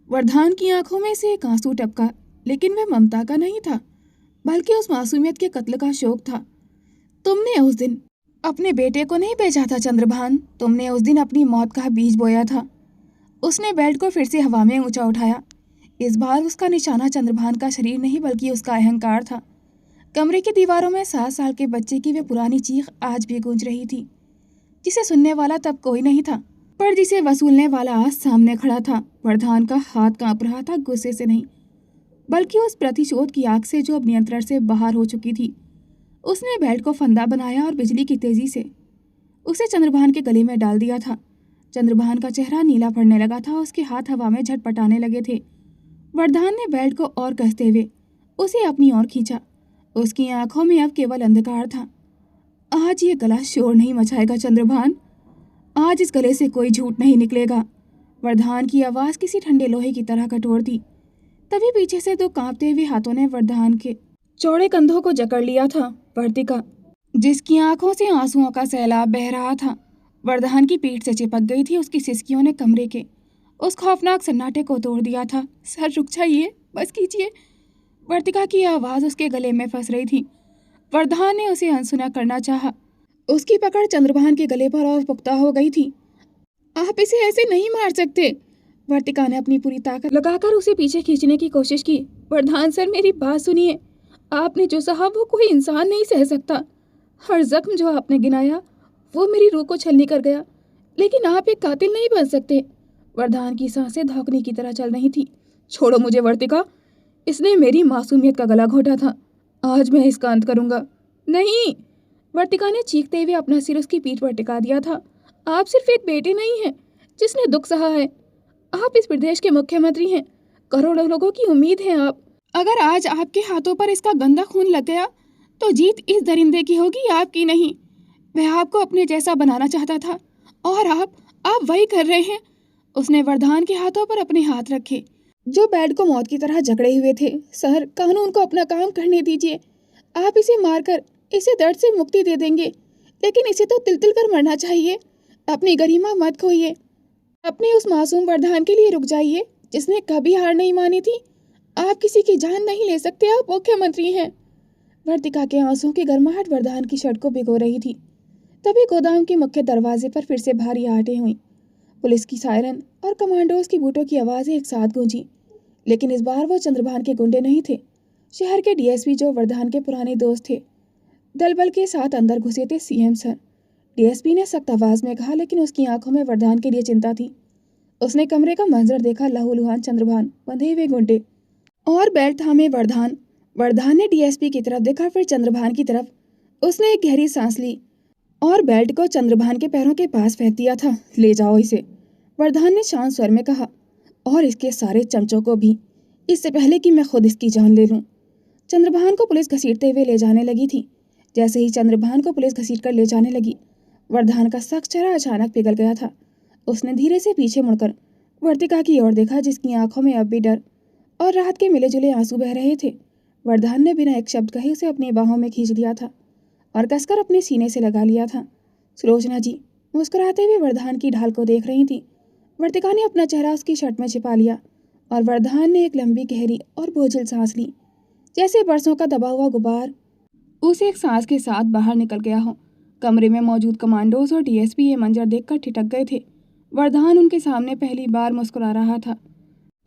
वरदान की आंखों में से एक आंसू टपका, लेकिन वह ममता का नहीं था बल्कि उस मासूमियत के कत्ल का शोक था। तुमने उस दिन अपने बेटे को नहीं बेचा था चंद्रभान, तुमने उस दिन अपनी मौत का बीज बोया था। उसने बेल्ट को फिर से हवा में ऊंचा उठाया। इस बार उसका निशाना चंद्रभान का शरीर नहीं बल्कि उसका अहंकार था। कमरे की दीवारों में 7 साल के बच्चे की वह पुरानी चीख आज भी गूंज रही थी, जिसे सुनने वाला तब कोई नहीं था, पर जिसे वसूलने वाला आज सामने खड़ा था। वरदान का हाथ कांप रहा था, गुस्से से नहीं बल्कि उस प्रतिशोध की आग से जो अब नियंत्रण से बाहर हो चुकी थी। उसने बेल्ट को फंदा बनाया और बिजली की तेजी से उसे चंद्रभान के गले में डाल दिया था। चंद्रभान का चेहरा नीला पड़ने लगा था, उसके हाथ हवा में झटपटाने लगे थे। वरदान ने बेल्ट को और कसते हुए उसे अपनी ओर खींचा। उसकी आंखों में अब केवल अंधकार था आज ये गला शोर नहीं मचाएगा चंद्रभान। आज इस गले से कोई झूठ नहीं निकलेगा। वरदान की आवाज़ किसी ठंडे लोहे की तरह कठोर थी। तभी पीछे से दो कांपते हुए हाथों ने वरदान के चौड़े कंधों को जकड़ लिया था। वर्तिका, जिसकी आंखों से आंसुओं का सैलाब बह रहा था, वरदान की पीठ से चिपक गई थी। उसकी सिसकियों ने कमरे के उस खौफनाक सन्नाटे को तोड़ दिया था। सर रुक जाइए, बस कीजिए। वर्तिका की आवाज़ उसके गले में फंस रही थी। वरदान ने उसे अनसुना करना चाहा। उसकी पकड़ चंद्रभान के गले पर और पुख्ता हो गई थी। आप इसे ऐसे नहीं मार सकते। वर्तिका ने अपनी पूरी ताकत लगाकर उसे पीछे खींचने की कोशिश की। वरदान सर, मेरी बात सुनिए। आपने जो सहा वो कोई इंसान नहीं सह सकता। हर जख्म जो आपने गिनाया वो मेरी रूह को छलनी कर गया, लेकिन आप एक कातिल नहीं बन सकते। वरदान की सांसें धौंकने की तरह चल रही थी। छोड़ो मुझे वर्तिका, इसने मेरी मासूमियत का गला घोटा था। आज मैं इसका अंत करूंगा। नहीं, वर्तिका ने चीखते हुए अपना सिर उसकी पीठ पर टिका दिया था। आप सिर्फ एक बेटे नहीं हैं जिसने दुख सहा है, आप इस प्रदेश के मुख्यमंत्री हैं। करोड़ों लोगों की उम्मीद है आप। अगर आज आपके हाथों पर इसका गंदा खून लग गया तो जीत इस दरिंदे की होगी, आपकी नहीं। वह आपको अपने जैसा बनाना चाहता था और आप वही कर रहे हैं। उसने वरदान के हाथों पर अपने हाथ रखे जो बेड को मौत की तरह जकड़े हुए थे। सर, कानून को अपना काम करने दीजिए। आप इसे मारकर इसे दर्द से मुक्ति दे देंगे, लेकिन इसे तो तिल तिल कर मरना चाहिए। अपनी गरिमा मत खोइए। अपने उस मासूम वरदान के लिए रुक जाइए जिसने कभी हार नहीं मानी थी। आप किसी की जान नहीं ले सकते, आप मुख्यमंत्री हैं। वर्तिका के आंसुओं की गर्माहट वरदान की शर्ट को भिगो रही थी। तभी गोदाम के मुख्य दरवाजे पर फिर से भारी आहटें हुई। पुलिस की सायरन और कमांडोज की बूटों की आवाज़ें एक साथ गूंजी, लेकिन इस बार वो चंद्रभान के गुंडे नहीं थे। शहर के डीएसपी जो वरदान के पुराने दोस्त थे, दलबल के साथ अंदर घुसे थे सीएम सर। डीएसपी ने सख्त आवाज़ में कहा, लेकिन उसकी आंखों में वरदान के लिए चिंता थी। उसने कमरे का मंजर देखा। लहूलुहान चंद्रभान, बंधे हुए गुंडे और बेल्ट थामे वरदान। वरदान ने डीएसपी की तरफ देखा, फिर चंद्रभान की तरफ। उसने एक गहरी सांस ली और बेल्ट को चंद्रभान के पैरों के पास फेंक दिया था। ले जाओ इसे, वरदान ने शांत स्वर में कहा, और इसके सारे चमचों को भी, इससे पहले कि मैं खुद इसकी जान ले लूं। चंद्रभान को पुलिस घसीटते हुए ले जाने लगी थी। जैसे ही चंद्रभान को पुलिस घसीट कर ले जाने लगी, वरदान का सख्त चेहरा अचानक पिघल गया था। उसने धीरे से पीछे मुड़कर वर्तिका की ओर देखा, जिसकी आंखों में अब भी डर और राहत के मिले जुले आंसू बह रहे थे। वरदान ने बिना एक शब्द कहे उसे अपनी बाहों में खींच लिया था और कसकर अपने सीने से लगा लिया था। सुलोचना जी मुस्कुराते हुए वरदान की ढाल को देख रही थी। वर्तिका ने अपना चेहरा उसकी शर्ट में छिपा लिया और वरदान ने एक लंबी, गहरी और बोझिल सांस ली, जैसे बरसों का दबा हुआ गुबार उसे एक सांस के साथ बाहर निकल गया हो। कमरे में मौजूद कमांडोज और डीएसपी ये मंजर देखकर ठिठक गए थे। वरदान उनके सामने पहली बार मुस्कुरा रहा था।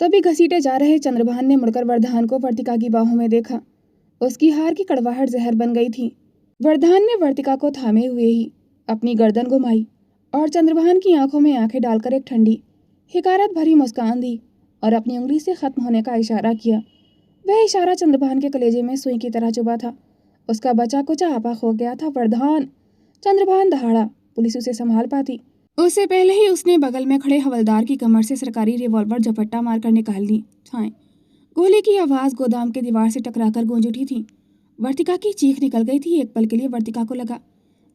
तभी घसीटे जा रहे चंद्रभान ने मुड़कर वरदान को वर्तिका की बाहों में देखा। उसकी हार की कड़वाहट जहर बन गई थी। वरदान ने वर्तिका को थामे हुए ही अपनी गर्दन घुमाई और चंद्रभान की आंखों में आंखें डालकर एक ठंडी, हिकारत भरी मुस्कान दी और अपनी उंगली से खत्म होने का इशारा किया। वह इशारा चंद्रभान के कलेजे में सुई की तरह चुभा था। उसका बचा कुचा आपा खो गया था। वरदान! चंद्रभान दहाड़ा। पुलिस उसे संभाल पाती उससे पहले ही उसने बगल में खड़े हवलदार की कमर से सरकारी रिवॉल्वर झपट्टा मारकर निकाल ली। गोली की आवाज़ गोदाम के दीवार से टकराकर गूंज उठी थी। वर्तिका की चीख निकल गई थी। एक पल के लिए वर्तिका को लगा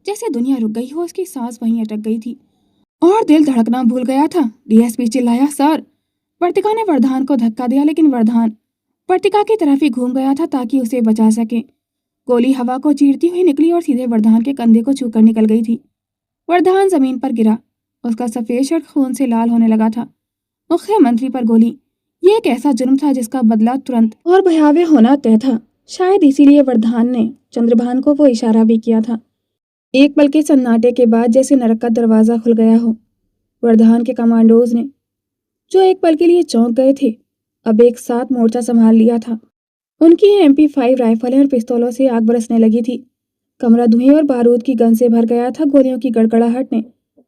जैसे दुनिया रुक गई हो। उसकी सांस वहीं अटक गई थी और दिल धड़कना भूल गया था। डीएसपी चिल्लाया, सर! वर्तिका ने वरदान को धक्का दिया, लेकिन वरदान वर्तिका की तरफ ही घूम गया था ताकि उसे बचा सके। गोली हवा को चीरती हुई निकली और सीधे वरदान के कंधे को छूकर निकल गई थी। वरदान जमीन पर गिरा। उसका सफेद शर्ट खून से लाल होने लगा था। मुख्यमंत्री पर गोली, ये एक ऐसा जुर्म था जिसका बदला तुरंत और भयावह होना तय था। शायद इसीलिए वरदान ने चंद्रभान को वो इशारा भी किया था। एक पल के सन्नाटे के बाद जैसे नरक का दरवाजा खुल गया हो। वरदान के कमांडोज ने, जो एक पल के लिए चौंक गए थे, अब एक साथ मोर्चा संभाल लिया था। उनकी MP5 राइफलें और पिस्तौलों से आग बरसने लगी थी। कमरा धुएं और बारूद की गंध से भर गया था। गोलियों की गड़गड़ाहट ने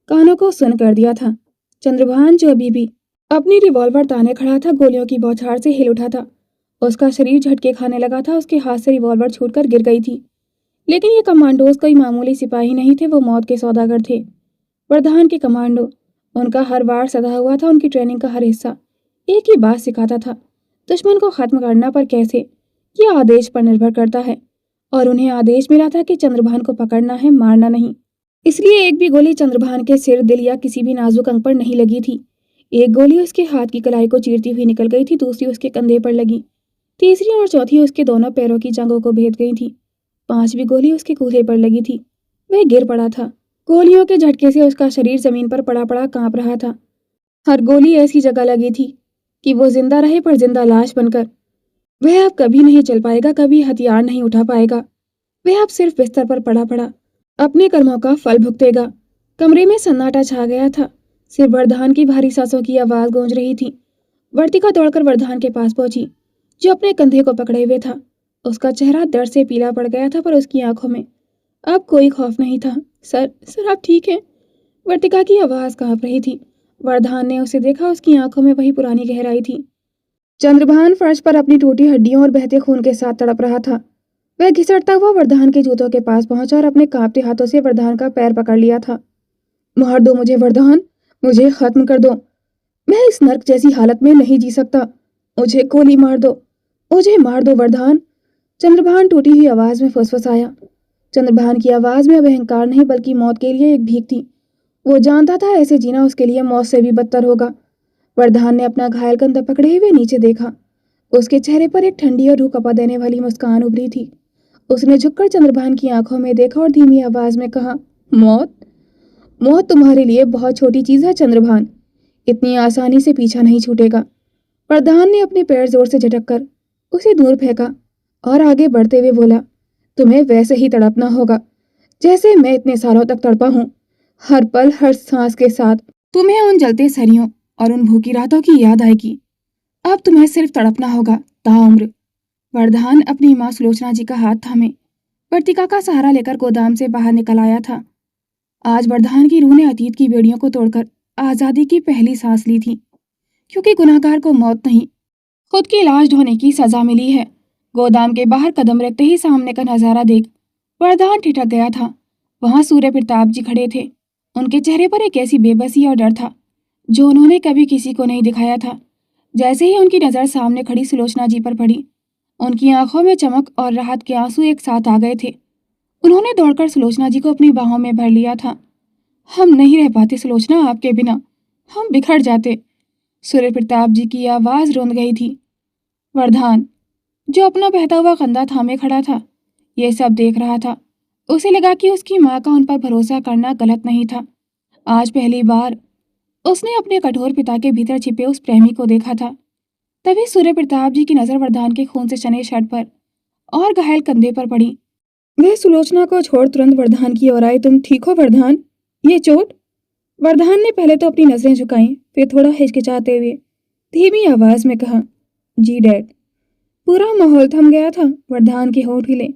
कानों को सुन कर दिया था। चंद्रभान, जो अभी भी अपनी रिवॉल्वर ताने खड़ा था, गोलियों की बौछार से हिल उठा था। उसका शरीर झटके खाने लगा था। उसके हाथ से रिवॉल्वर छूटकर गिर गई थी। लेकिन ये कमांडोज कोई मामूली सिपाही नहीं थे, वो मौत के सौदागर थे। वरदान के कमांडो, उनका हर वार सधा हुआ था। उनकी ट्रेनिंग का हर हिस्सा एक ही बात सिखाता था, दुश्मन को खत्म करना पर कैसे, ये आदेश पर निर्भर करता है। और उन्हें आदेश मिला था कि चंद्रभान को पकड़ना है, मारना नहीं। इसलिए एक भी गोली चंद्रभान के सिर, दिल या किसी भी नाजुक अंग पर नहीं लगी थी। एक गोली उसके हाथ की कलाई को चीरती हुई निकल गई थी, दूसरी उसके कंधे पर लगी, तीसरी और चौथी उसके दोनों पैरों की जांघों को भेद गई थी, पांचवी गोली उसके कूल्हे पर लगी थी। वह गिर पड़ा था। गोलियों के झटके से उसका शरीर जमीन पर पड़ा पड़ा कांप रहा था। हर गोली ऐसी जगह लगी थी कि वो जिंदा रहे, पर जिंदा लाश बनकर। वह अब कभी नहीं चल पाएगा, कभी हथियार नहीं उठा पाएगा। वह अब सिर्फ बिस्तर पर पड़ा पड़ा अपने कर्मों का फल भुगतेगा। कमरे में सन्नाटा छा गया था। सिर्फ वरदान की भारी सांसों की आवाज गूंज रही थी। वर्तिका दौड़कर वरदान के पास पहुंची, जो अपने कंधे को पकड़े हुए था। उसका चेहरा दर्द से पीला पड़ गया था, पर उसकी आंखों में अब कोई खौफ नहीं था। सर आप ठीक हैं? वर्तिका की आवाज कांप रही थी। वरदान ने उसे देखा, उसकी आंखों में वही पुरानी गहराई थी। चंद्रभान फर्श पर अपनी टूटी हड्डियों और बहते खून के साथ तड़प रहा था। वह घिसटता हुआ वरदान के जूतों के पास पहुंचा और अपने कांपते हाथों से वरदान का पैर पकड़ लिया था। मार दो मुझे वरदान, मुझे खत्म कर दो। मैं इस नर्क जैसी हालत में नहीं जी सकता। मुझे गोली मार दो, मुझे मार दो वरदान। चंद्रभान टूटी हुई आवाज में फुसफुसाया। चंद्रभान की आवाज में अब अहंकार नहीं, बल्कि मौत के लिए एक भीख थी। वो जानता था ऐसे जीना उसके लिए मौत से भी बदतर होगा। वरदान ने अपना घायल कंधा पकड़े हुए नीचे देखा। उसके चेहरे पर एक ठंडी और रूह कपा देने वाली मुस्कान उभरी थी। उसने झुककर चंद्रभान की आंखों में देखा और धीमी आवाज में कहा, मौत? मौत तुम्हारे लिए बहुत छोटी चीज है चंद्रभान, इतनी आसानी से पीछा नहीं छूटेगा। वरदान ने अपने पैर जोर से झटक कर उसे दूर फेंका और आगे बढ़ते हुए बोला, तुम्हें वैसे ही तड़पना होगा जैसे मैं इतने सालों तक तड़पा हूँ, हर पल हर सांस के साथ। तुम्हें उन जलते सरियों और उन भूखी रातों की याद आएगी। अब तुम्हें सिर्फ तड़पना होगा ताउम्र। वरदान अपनी माँ सुलोचना जी का हाथ थामे वर्तिका का सहारा लेकर गोदाम से बाहर निकल आया था। आज वरदान की रूह ने अतीत की बेड़ियों को तोड़कर आजादी की पहली सांस ली थी, क्योंकि गुनाहगार को मौत नहीं, खुद की लाश ढोने की सजा मिली है। गोदाम के बाहर कदम रखते ही सामने का नजारा देख वरदान ठिठक गया था। वहां सूर्य प्रताप जी खड़े थे। उनके चेहरे पर एक ऐसी बेबसी और डर था जो उन्होंने कभी किसी को नहीं दिखाया था। जैसे ही उनकी नजर सामने खड़ी सुलोचना जी पर पड़ी, उनकी आंखों में चमक और राहत के आंसू एक साथ आ गए थे। उन्होंने दौड़कर सुलोचना जी को अपनी बाहों में भर लिया था। हम नहीं रह पाते सुलोचना आपके बिना, हम बिखर जाते। सूर्य प्रताप जी की आवाज रोंद गई थी। वरदान, जो अपना बहता हुआ कंधा थामे खड़ा था, ये सब देख रहा था। उसे लगा कि उसकी माँ का उन पर भरोसा करना गलत नहीं था। आज पहली बार उसने अपने कठोर पिता के भीतर छिपे उस प्रेमी को देखा था। तभी सूर्य प्रताप जी की नजर वरदान के खून से सने शर्ट पर और घायल कंधे पर पड़ी। वह सुलोचना को छोड़ तुरंत वरदान की ओर आए। तुम ठीक हो वरदान? ये चोट? वरदान ने पहले तो अपनी नजरें झुकाई, फिर थोड़ा हिचकिचाते हुए धीमी आवाज में कहा, जी डैड। पूरा माहौल थम गया था। वरदान के होंठ हिले,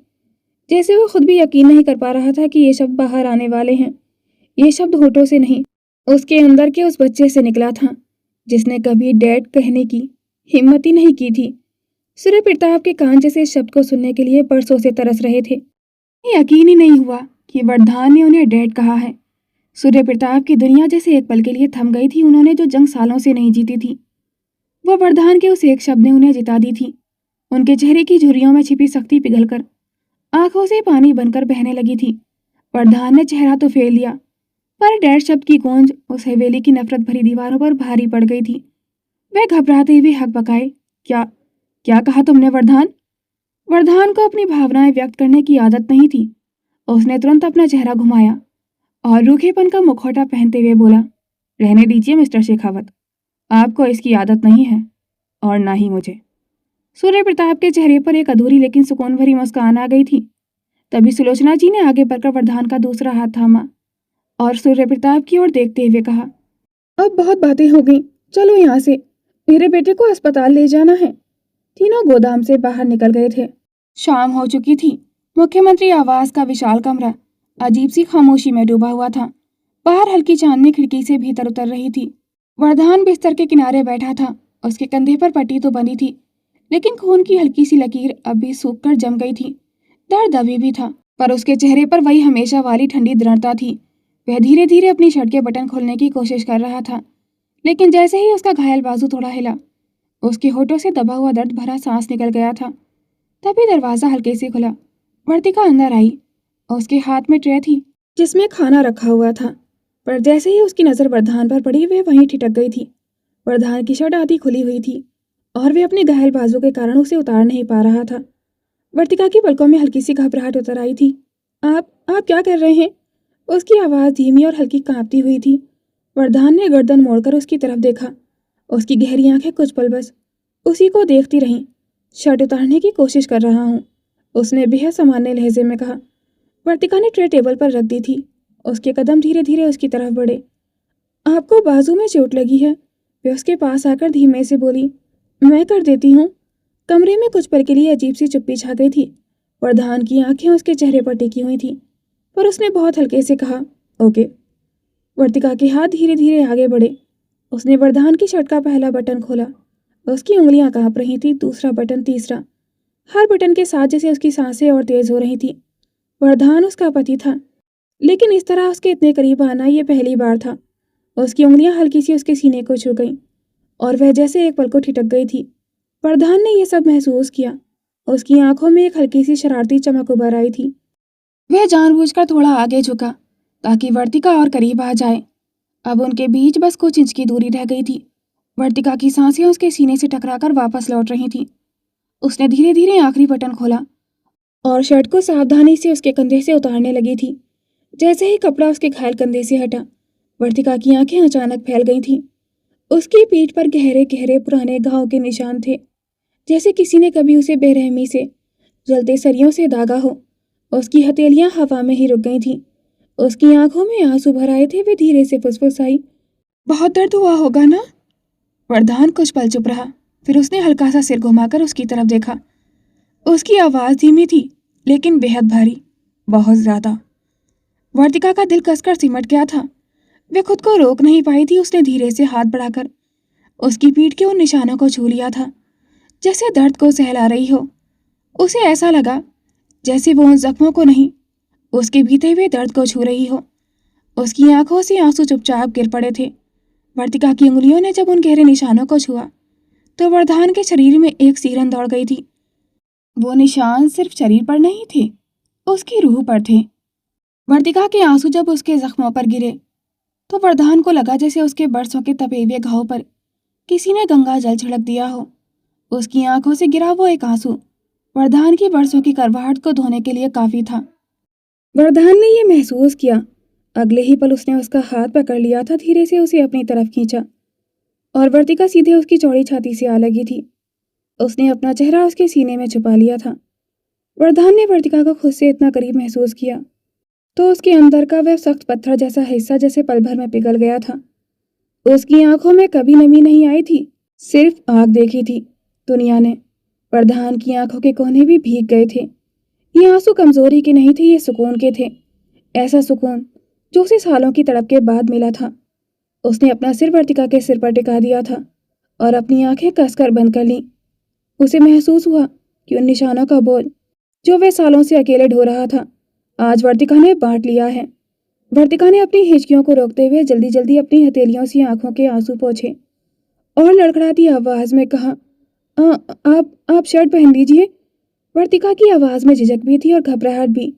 जैसे वो खुद भी यकीन नहीं कर पा रहा था कि ये शब्द बाहर आने वाले हैं। ये शब्द होठों से नहीं, उसके अंदर के उस बच्चे से निकला था जिसने कभी डैड कहने की हिम्मत ही नहीं की थी। सूर्य प्रताप के कान जैसे इस शब्द को सुनने के लिए बरसों से तरस रहे थे। यकीन ही नहीं हुआ कि वरदान ने उन्हें डैड कहा है। सूर्य प्रताप की दुनिया जैसे एक पल के लिए थम गई थी। उन्होंने जो जंग सालों से नहीं जीती थी, वो वरदान के उस एक शब्द ने उन्हें जिता दी थी। उनके चेहरे की झुर्रियों में छिपी सख्ती पिघलकर आंखों से पानी बनकर बहने लगी थी। वरदान ने चेहरा तो फेर लिया, पर डैड शब्द की गूंज उस हवेली की नफरत भरी दीवारों पर भारी पड़ गई थी। वह घबराते हुए हक बकाए, क्या क्या कहा तुमने वरदान? वरदान को अपनी भावनाएं व्यक्त करने की आदत नहीं थी। उसने तुरंत अपना चेहरा घुमाया और रूखेपन का मुखौटा पहनते हुए बोला, रहने दीजिए मिस्टर शेखावत, आपको इसकी आदत नहीं है और ना ही मुझे। सूर्य प्रताप के चेहरे पर एक अधूरी लेकिन सुकून भरी मुस्कान आ गई थी। तभी सुलोचना जी ने आगे बढ़कर वरदान का दूसरा हाथ थामा और सूर्य प्रताप की ओर देखते हुए कहा, अब बहुत बातें हो गई, चलो यहाँ से, मेरे बेटे को अस्पताल ले जाना है। तीनों गोदाम से बाहर निकल गए थे। शाम हो चुकी थी। मुख्यमंत्री आवास का विशाल कमरा अजीब सी खामोशी में डूबा हुआ था। बाहर हल्की चांदनी खिड़की से भीतर उतर रही थी। वरदान बिस्तर के किनारे बैठा था। उसके कंधे पर पट्टी तो बंधी थी, लेकिन खून की हल्की सी लकीर अब भी सूख कर जम गई थी। दर्द अभी भी था, पर उसके चेहरे पर वही हमेशा वाली ठंडी दृढ़ता थी। वह धीरे धीरे अपनी शर्ट के बटन खोलने की कोशिश कर रहा था, लेकिन जैसे ही उसका घायल बाजू थोड़ा हिला, उसके होठों से दबा हुआ दर्द भरा सांस निकल गया था। तभी दरवाजा हल्के से खुला वर्तिका अंदर आई और उसके हाथ में ट्रे थी जिसमें खाना रखा हुआ था। पर जैसे ही उसकी नज़र वरदान पर पड़ी वे वहीं ठिठक गई थी। वरदान की शर्ट आधी खुली हुई थी और वे अपने घायल बाजू के कारण उसे उतार नहीं पा रहा था। वर्तिका की पलकों में हल्की सी घबराहट उतर आई थी। आप क्या कर रहे हैं? उसकी आवाज़ धीमी और हल्की कांपती हुई थी। वरदान ने गर्दन मोड़कर उसकी तरफ देखा। उसकी गहरी आंखें कुछ पल बस उसी को देखती रहीं। शर्ट उतारने की कोशिश कर रहा हूँ, उसने बेहद सामान्य लहजे में कहा। वर्तिका ने ट्रे टेबल पर रख दी थी। उसके कदम धीरे धीरे उसकी तरफ बढ़े। आपको बाजू में चोट लगी है? वे उसके पास आकर धीमे से बोली। मैं कर देती हूँ। कमरे में कुछ पल के लिए अजीब सी चुप्पी छा गई थी। वरदान की आंखें उसके चेहरे पर टिकी हुई थी, पर उसने बहुत हल्के से कहा, ओके। वर्तिका के हाथ धीरे धीरे आगे बढ़े। उसने वरदान की शर्ट का पहला बटन खोला। उसकी उंगलियां कांप रही थी, दूसरा बटन, तीसरा। हर बटन के साथ जैसे उसकी सांसें और तेज हो रही थी। वरदान उसका पति था, लेकिन इस तरह उसके इतने करीब आना ये पहली बार था। उसकी उंगलियां हल्की सी उसके सीने को छू गईं और वह जैसे एक पल को ठिठक गई थी। वरदान ने यह सब महसूस किया। उसकी आंखों में एक हल्की सी शरारती चमक उभर आई थी। वह जानबूझकर थोड़ा आगे झुका ताकि वर्तिका और करीब आ जाए। अब उनके बीच बस कुछ इंच की दूरी रह गई थी। वर्तिका की सांसें उसके सीने से टकराकर वापस लौट रही थीं। उसने धीरे धीरे आखिरी बटन खोला और शर्ट को सावधानी से उसके कंधे से उतारने लगी थी। जैसे ही कपड़ा उसके घायल कंधे से हटा, वर्तिका की आंखें अचानक फैल गई थीं। उसकी पीठ पर गहरे गहरे पुराने घाव के निशान थे, जैसे किसी ने कभी उसे बेरहमी से जलते सरियों से दागा हो। उसकी हथेलियां हवा में ही रुक गई थीं। उसकी आंखों में आंसू भर आए थे। वे धीरे से फुसफुसाई, बहुत दर्द हुआ होगा ना? वरदान कुछ पल चुप रहा, फिर उसने हल्का सा सिर घुमाकर उसकी तरफ देखा। उसकी आवाज़ धीमी थी, लेकिन बेहद भारी, बहुत ज़्यादा। वर्तिका का दिल कसकर सिमट गया था। वे खुद को रोक नहीं पाई थी। उसने धीरे से हाथ बढ़ाकर उसकी पीठ के उन निशानों को छू लिया था, जैसे दर्द को सहला रही हो। उसे ऐसा लगा जैसे वो उन जख्मों को नहीं, उसके बीते हुए दर्द को छू रही हो। उसकी आंखों से आंसू चुपचाप गिर पड़े थे। वर्तिका की उंगलियों ने जब उन गहरे निशानों को छुआ तो वरदान के शरीर में एक सिहरन दौड़ गई थी। वो निशान सिर्फ शरीर पर नहीं थे, उसकी रूह पर थे। वर्तिका के आंसू जब उसके जख्मों पर गिरे तो वरदान को लगा जैसे उसके बरसों के तपे हुए घाव पर किसी ने गंगा जल छिड़क दिया हो। उसकी आंखों से गिरा वो एक आंसू वरदान की बरसों की करवाहट को धोने के लिए काफी था। वरदान ने यह महसूस किया। अगले ही पल उसने उसका हाथ पकड़ लिया था, धीरे से उसे अपनी तरफ खींचा और वर्तिका सीधे उसकी चौड़ी छाती से आ लगी थी। उसने अपना चेहरा उसके सीने में छुपा लिया था। वरदान ने वर्तिका को खुद से इतना करीब महसूस किया तो उसके अंदर का वह सख्त पत्थर जैसा हिस्सा जैसे पल भर में पिघल गया था। उसकी आंखों में कभी नमी नहीं आई थी, सिर्फ आग देखी थी दुनिया ने। वरदान की आंखों के कोने भी भीग गए थे। ये आंसू कमजोरी के नहीं थे, ये सुकून के थे। ऐसा सुकून जो उसे सालों की तड़प के बाद मिला था। उसने अपना सिर वर्तिका के सिर पर टिका दिया था और अपनी आंखें कसकर बंद कर लीं। उसे महसूस हुआ कि उन निशानों का बोझ जो वह सालों से अकेले ढो रहा था, आज वर्तिका ने बांट लिया है। वर्तिका ने अपनी हिचकियों को रोकते हुए जल्दी जल्दी अपनी हथेलियों से आंखों के आंसू पोंछे और लड़खड़ाती आवाज में कहा, आप शर्ट पहन लीजिए। वर्तिका की आवाज में झिझक भी थी और घबराहट भी।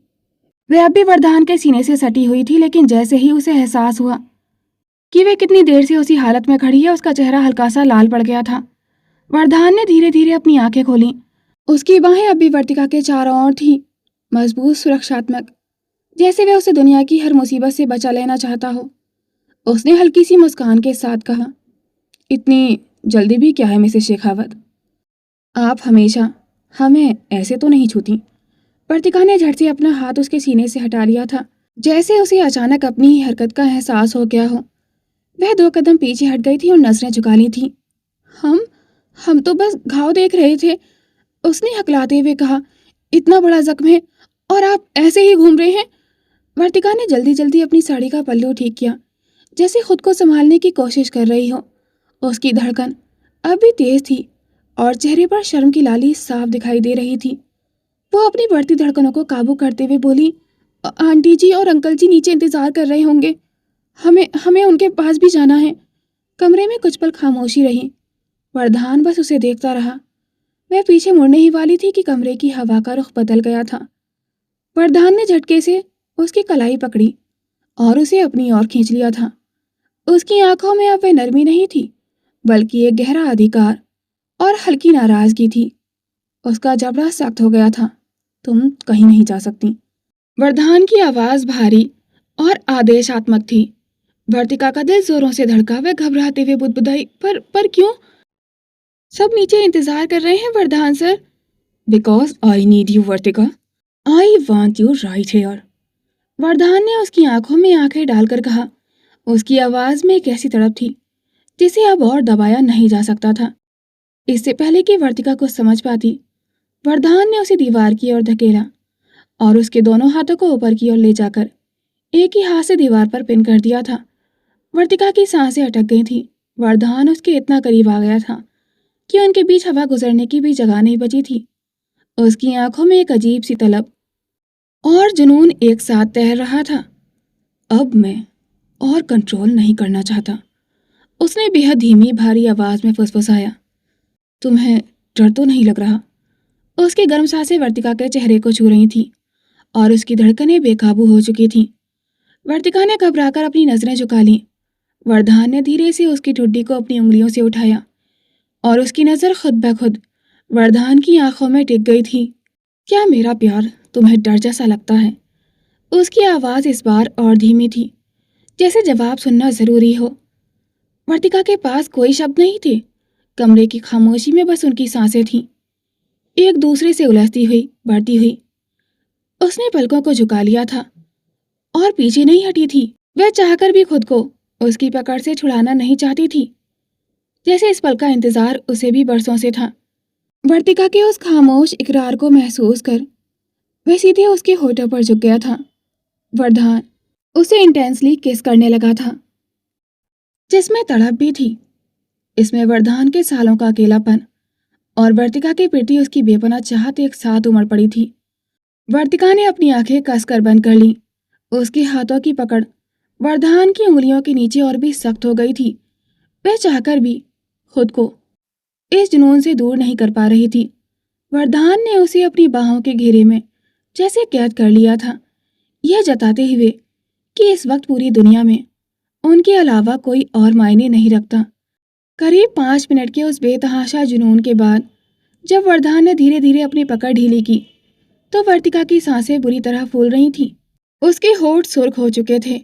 वह अब भी वरदान के सीने से सटी हुई थी, लेकिन जैसे ही उसे एहसास हुआ कि वह कितनी देर से उसी हालत में खड़ी है, उसका चेहरा हल्का सा लाल पड़ गया था। वरदान ने धीरे धीरे अपनी आंखें खोली। उसकी बाहें अब भी वर्तिका के चारों ओर थीं, मजबूत, सुरक्षात्मक, जैसे वह उसे दुनिया की हर मुसीबत से बचा लेना चाहता हो। उसने हल्की सी मुस्कान के साथ कहा, इतनी जल्दी भी क्या है मिसेस शेखावत? आप हमेशा हमें ऐसे तो नहीं छूती। वर्तिका ने झट से अपना हाथ उसके सीने से हटा लिया था, जैसे उसे अचानक अपनी ही हरकत का एहसास हो गया हो। वह 2 कदम पीछे हट गई थी और नजरें झुका ली थी। हम तो बस घाव देख रहे थे, उसने हकलाते हुए कहा। इतना बड़ा जख्म है और आप ऐसे ही घूम रहे हैं? वर्तिका ने जल्दी जल्दी अपनी साड़ी का पल्लू ठीक किया, जैसे खुद को संभालने की कोशिश कर रही हो। उसकी धड़कन अब भी तेज थी और चेहरे पर शर्म की लाली साफ दिखाई दे रही थी। वो अपनी बढ़ती धड़कनों को काबू करते हुए बोली, आंटी जी और अंकल जी नीचे इंतजार कर रहे होंगे, हमें उनके पास भी जाना है। कमरे में कुछ पल खामोशी रही। वरदान बस उसे देखता रहा। वह पीछे मुड़ने ही वाली थी कि कमरे की हवा का रुख बदल गया था। वरदान ने झटके से उसकी कलाई पकड़ी और उसे अपनी ओर खींच लिया था। उसकी आंखों में अब वह नरमी नहीं थी, बल्कि एक गहरा अधिकार और हल्की नाराजगी थी। उसका जबड़ा सख्त हो गया था। तुम कहीं नहीं जा सकती। वरदान की आवाज भारी और आदेशात्मक थी। वर्तिका का दिल जोरों से धड़का। वह घबराते हुए बुदबुदाई, पर क्यों? सब नीचे इंतजार कर रहे हैं वरदान sir. Because I need you Vartika. I want you right here. वरदान ने उसकी आंखों में आंखें डालकर कहा। उसकी आवाज में एक ऐसी तड़प थी जिसे अब और दबाया नहीं जा सकता था। इससे पहले कि वर्तिका को समझ पाती, वरदान ने उसे दीवार की ओर धकेला और उसके दोनों हाथों को ऊपर की ओर ले जाकर एक ही हाथ से दीवार पर पिन कर दिया था। वर्तिका की सांसें अटक गई थी। वरदान उसके इतना करीब आ गया था कि उनके बीच हवा गुजरने की भी जगह नहीं बची थी। उसकी आंखों में एक अजीब सी तलब और जुनून एक साथ तैर रहा था। अब मैं और कंट्रोल नहीं करना चाहता, उसने बेहद धीमी भारी आवाज में फुसफुसाया। तुम्हें डर तो नहीं लग रहा? उसकी गर्म सांसें वर्तिका के चेहरे को छू रही थीं और उसकी धड़कनें बेकाबू हो चुकी थीं। वर्तिका ने घबराकर अपनी नजरें झुका लीं। वरदान ने धीरे से उसकी ठुड्डी को अपनी उंगलियों से उठाया और उसकी नजर खुद ब खुद वरदान की आंखों में टिक गई थी। क्या मेरा प्यार तुम्हें डर जैसा लगता है? उसकी आवाज इस बार और धीमी थी, जैसे जवाब सुनना जरूरी हो। वर्तिका के पास कोई शब्द नहीं थे। कमरे की खामोशी में बस उनकी सांसें थीं, एक दूसरे से उलझती हुई, बढ़ती हुई। उसने पलकों को झुका लिया था और पीछे नहीं हटी थी। वह चाहकर भी खुद को उसकी पकड़ से छुड़ाना नहीं चाहती थी, जैसे इस पल का इंतजार उसे भी बरसों से था। वर्तिका के उस खामोश इकरार को महसूस कर वह सीधे उसके होठों पर झुक गया था। वरदान उसे इंटेंसली किस करने लगा था, जिसमें तड़प भी थी। इसमें वरदान के सालों का अकेलापन और वर्तिका के प्रति उसकी बेपनाह चाहत एक साथ उमड़ पड़ी थी। वर्तिका ने अपनी आंखें कसकर बंद कर लीं। उसके हाथों की पकड़ वरदान की उंगलियों के नीचे और भी सख्त हो गई थी। वह चाहकर भी खुद को इस जुनून से दूर नहीं कर पा रही थी। वरदान ने उसे अपनी बाहों के घेरे में जैसे कैद कर लिया था, यह जताते हुए कि इस वक्त पूरी दुनिया में उनके अलावा कोई और मायने नहीं रखता। करीब 5 मिनट के उस बेतहाशा जुनून के बाद जब वरदान ने धीरे धीरे अपनी पकड़ ढीली की, तो वर्तिका की सांसें बुरी तरह फूल रही थीं। उसके होठ सुर्ख हो चुके थे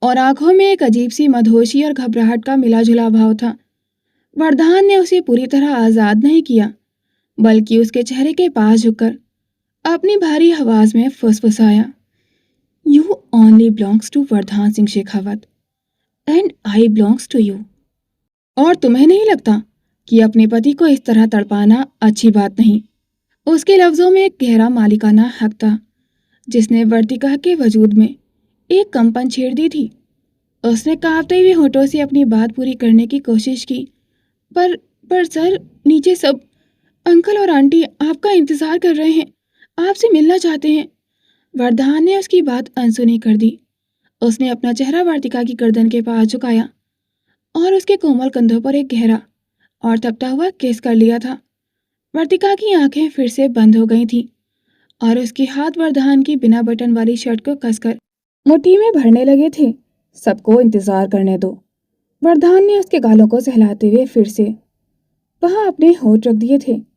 और आंखों में एक अजीब सी मदहोशी और घबराहट का मिला-जुला भाव था। वरदान ने उसे पूरी तरह आजाद नहीं किया, बल्कि उसके चेहरे के पास झुककर अपनी भारी आवाज में फुसफुसाया, "You only belongs to Vardaan Singh Shekhawat and I belongs to you." और तुम्हें नहीं लगता कि अपने पति को इस तरह तड़पाना अच्छी बात नहीं? उसके लफ्जों में एक गहरा मालिकाना हक था, जिसने वर्तिका के वजूद में एक कंपन छेड़ दी थी। उसने कांपते हुए होठों से अपनी बात पूरी करने की कोशिश की। पर सर, नीचे सब अंकल और आंटी आपका इंतजार कर रहे हैं, आपसे मिलना चाहते हैं। वरदान ने उसकी बात अनसुनी कर दी। उसने अपना चेहरा वर्तिका की गर्दन के पास झुकाया और उसके कोमल कंधों पर एक गहरा और तपता हुआ किस कर लिया था। वर्तिका की आंखें फिर से बंद हो गई थीं और उसके हाथ वरदान की बिना बटन वाली शर्ट को कसकर मुट्ठी में भरने लगे थे। सबको इंतजार करने दो। वरदान ने उसके गालों को सहलाते हुए फिर से वहां अपने होठ रख दिए थे।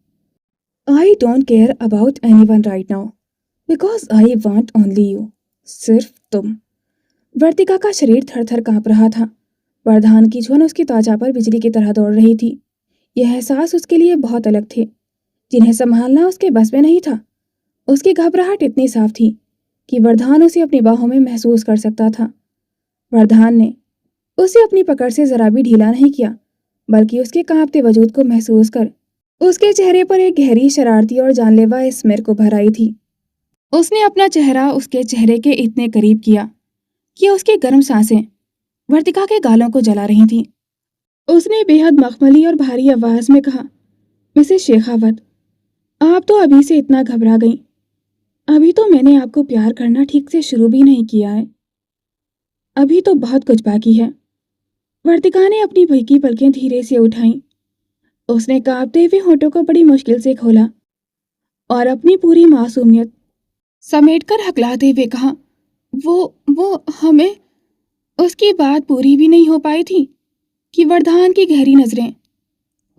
I don't care about anyone right now because I want only you. सिर्फ तुम। वर्तिका का शरीर थर थर कांप रहा था। वरदान की जुबान उसकी त्वचा पर बिजली की तरह दौड़ रही थी। यह एहसास उसके लिए बहुत अलग थे, जिन्हें संभालना उसके बस में नहीं था। उसकी घबराहट इतनी साफ थी कि वरदान उसे अपनी बाहों में महसूस कर सकता था। वरदान ने उसे अपनी पकड़ से जरा भी ढीला नहीं किया, बल्कि उसके कांपते वजूद को महसूस कर उसके चेहरे पर एक गहरी शरारती और जानलेवा स्मिर को भर आई थी। उसने अपना चेहरा उसके चेहरे के इतने करीब किया कि उसकी गर्म सांसें वर्तिका के गालों को जला रही थीं। उसने बेहद मखमली और भारी आवाज में कहा, मिसेस शेखावत, आप तो अभी से इतना घबरा गईं। अभी तो मैंने आपको प्यार करना ठीक से शुरू भी नहीं किया है। अभी तो बहुत कुछ बाकी है। वर्तिका ने अपनी भयकी पलकें धीरे से उठाईं। उसने कांपते हुए होठों को बड़ी मुश्किल से खोला और अपनी पूरी मासूमियत समेटकर हकलाते हुए कहा, वो हमें। उसकी बात पूरी भी नहीं हो पाई थी कि वरदान की गहरी नजरें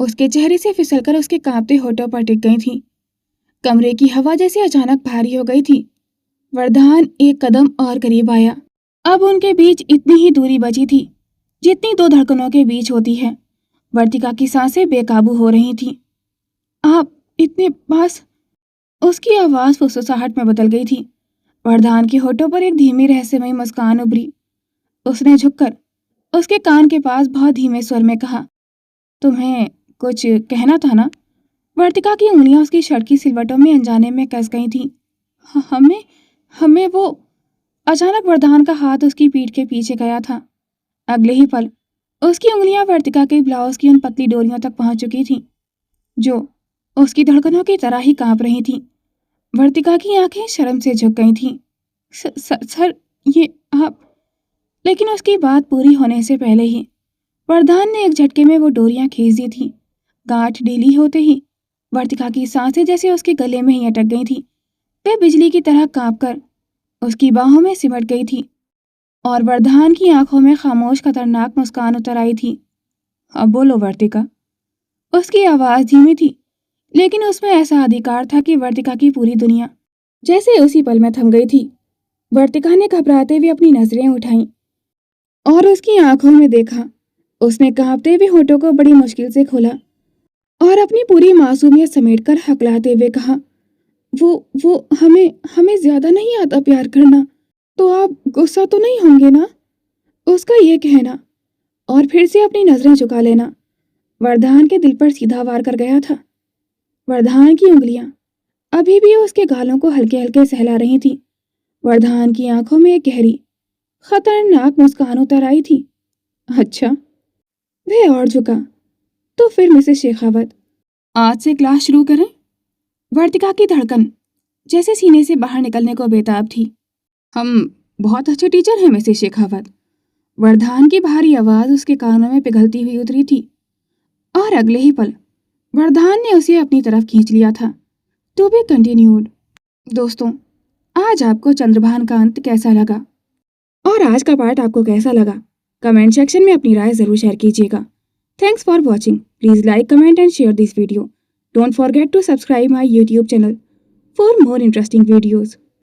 उसके चेहरे से फिसलकर उसके कांपते होठों पर टिक गई थीं। कमरे की हवा जैसे अचानक भारी हो गई थी। वरदान एक कदम और करीब आया। अब उनके बीच इतनी ही दूरी बची थी जितनी दो धड़कनों के बीच होती है। वर्तिका की सांसें बेकाबू हो रही थीं। आप इतने पास। उसकी आवाज फुसफुसाहट में बदल गई थी। वरदान के होठों पर एक धीमी रहस्यमयी मुस्कान उभरी। उसने झुककर उसके कान के पास बहुत धीमे स्वर में कहा, तुम्हें कुछ कहना था ना? वर्तिका की उंगलियां उसकी शर्ट की सिलवटों में अनजाने में कस गई थीं। हमें हमें वो। अचानक वरदान का हाथ उसकी पीठ के पीछे गया था। अगले ही पल उसकी उंगलियां वर्तिका के ब्लाउज की उन पतली डोरियों तक पहुंच चुकी थीं जो उसकी धड़कनों की तरह ही कांप रही थीं। वर्तिका की आंखें शर्म से झुक गई थीं। सर, ये आप। लेकिन उसकी बात पूरी होने से पहले ही वरदान ने एक झटके में वो डोरियां खींच दी थीं। गांठ ढीली होते ही वर्तिका की सांसें जैसे उसके गले में ही अटक गई थीं। वे बिजली की तरह कांपकर उसकी बाहों में सिमट गई थी और वरदान की आंखों में खामोश खतरनाक मुस्कान उतर आई थी। अब बोलो वर्तिका। उसकी आवाज धीमी थी लेकिन उसमें ऐसा अधिकार था कि वर्तिका की पूरी दुनिया जैसे उसी पल में थम गई थी। वर्तिका ने घबराते हुए अपनी नजरें उठाईं और उसकी आंखों में देखा। उसने कांपते हुए होठों को बड़ी मुश्किल से खोला और अपनी पूरी मासूमियत समेटकर हकलाते हुए कहा, वो हमें ज्यादा नहीं आता प्यार करना, तो आप गुस्सा तो नहीं होंगे ना? उसका ये कहना और फिर से अपनी नजरें झुका लेना वरदान के दिल पर सीधा वार कर गया था। वरदान की उंगलियां अभी भी उसके गालों को हल्के हल्के सहला रही थी। वरदान की आंखों में एक गहरी खतरनाक मुस्कान उतर आई थी। अच्छा। वह और झुका। तो फिर मिसेस शेखावत, आज से क्लास शुरू करें? वर्तिका की धड़कन जैसे सीने से बाहर निकलने को बेताब थी। हम बहुत अच्छे टीचर हैं मिसेस शेखावत। वरदान की भारी आवाज उसके कानों में पिघलती हुई उतरी थी और अगले ही पल वरदान ने उसे अपनी तरफ खींच लिया था। To be continued. दोस्तों, आज आपको चंद्रभान का अंत कैसा लगा और आज का पार्ट आपको कैसा लगा? कमेंट सेक्शन में अपनी राय जरूर शेयर कीजिएगा। Thanks for watching. Please like, comment and share this video. Don't forget to subscribe my YouTube channel for more interesting videos.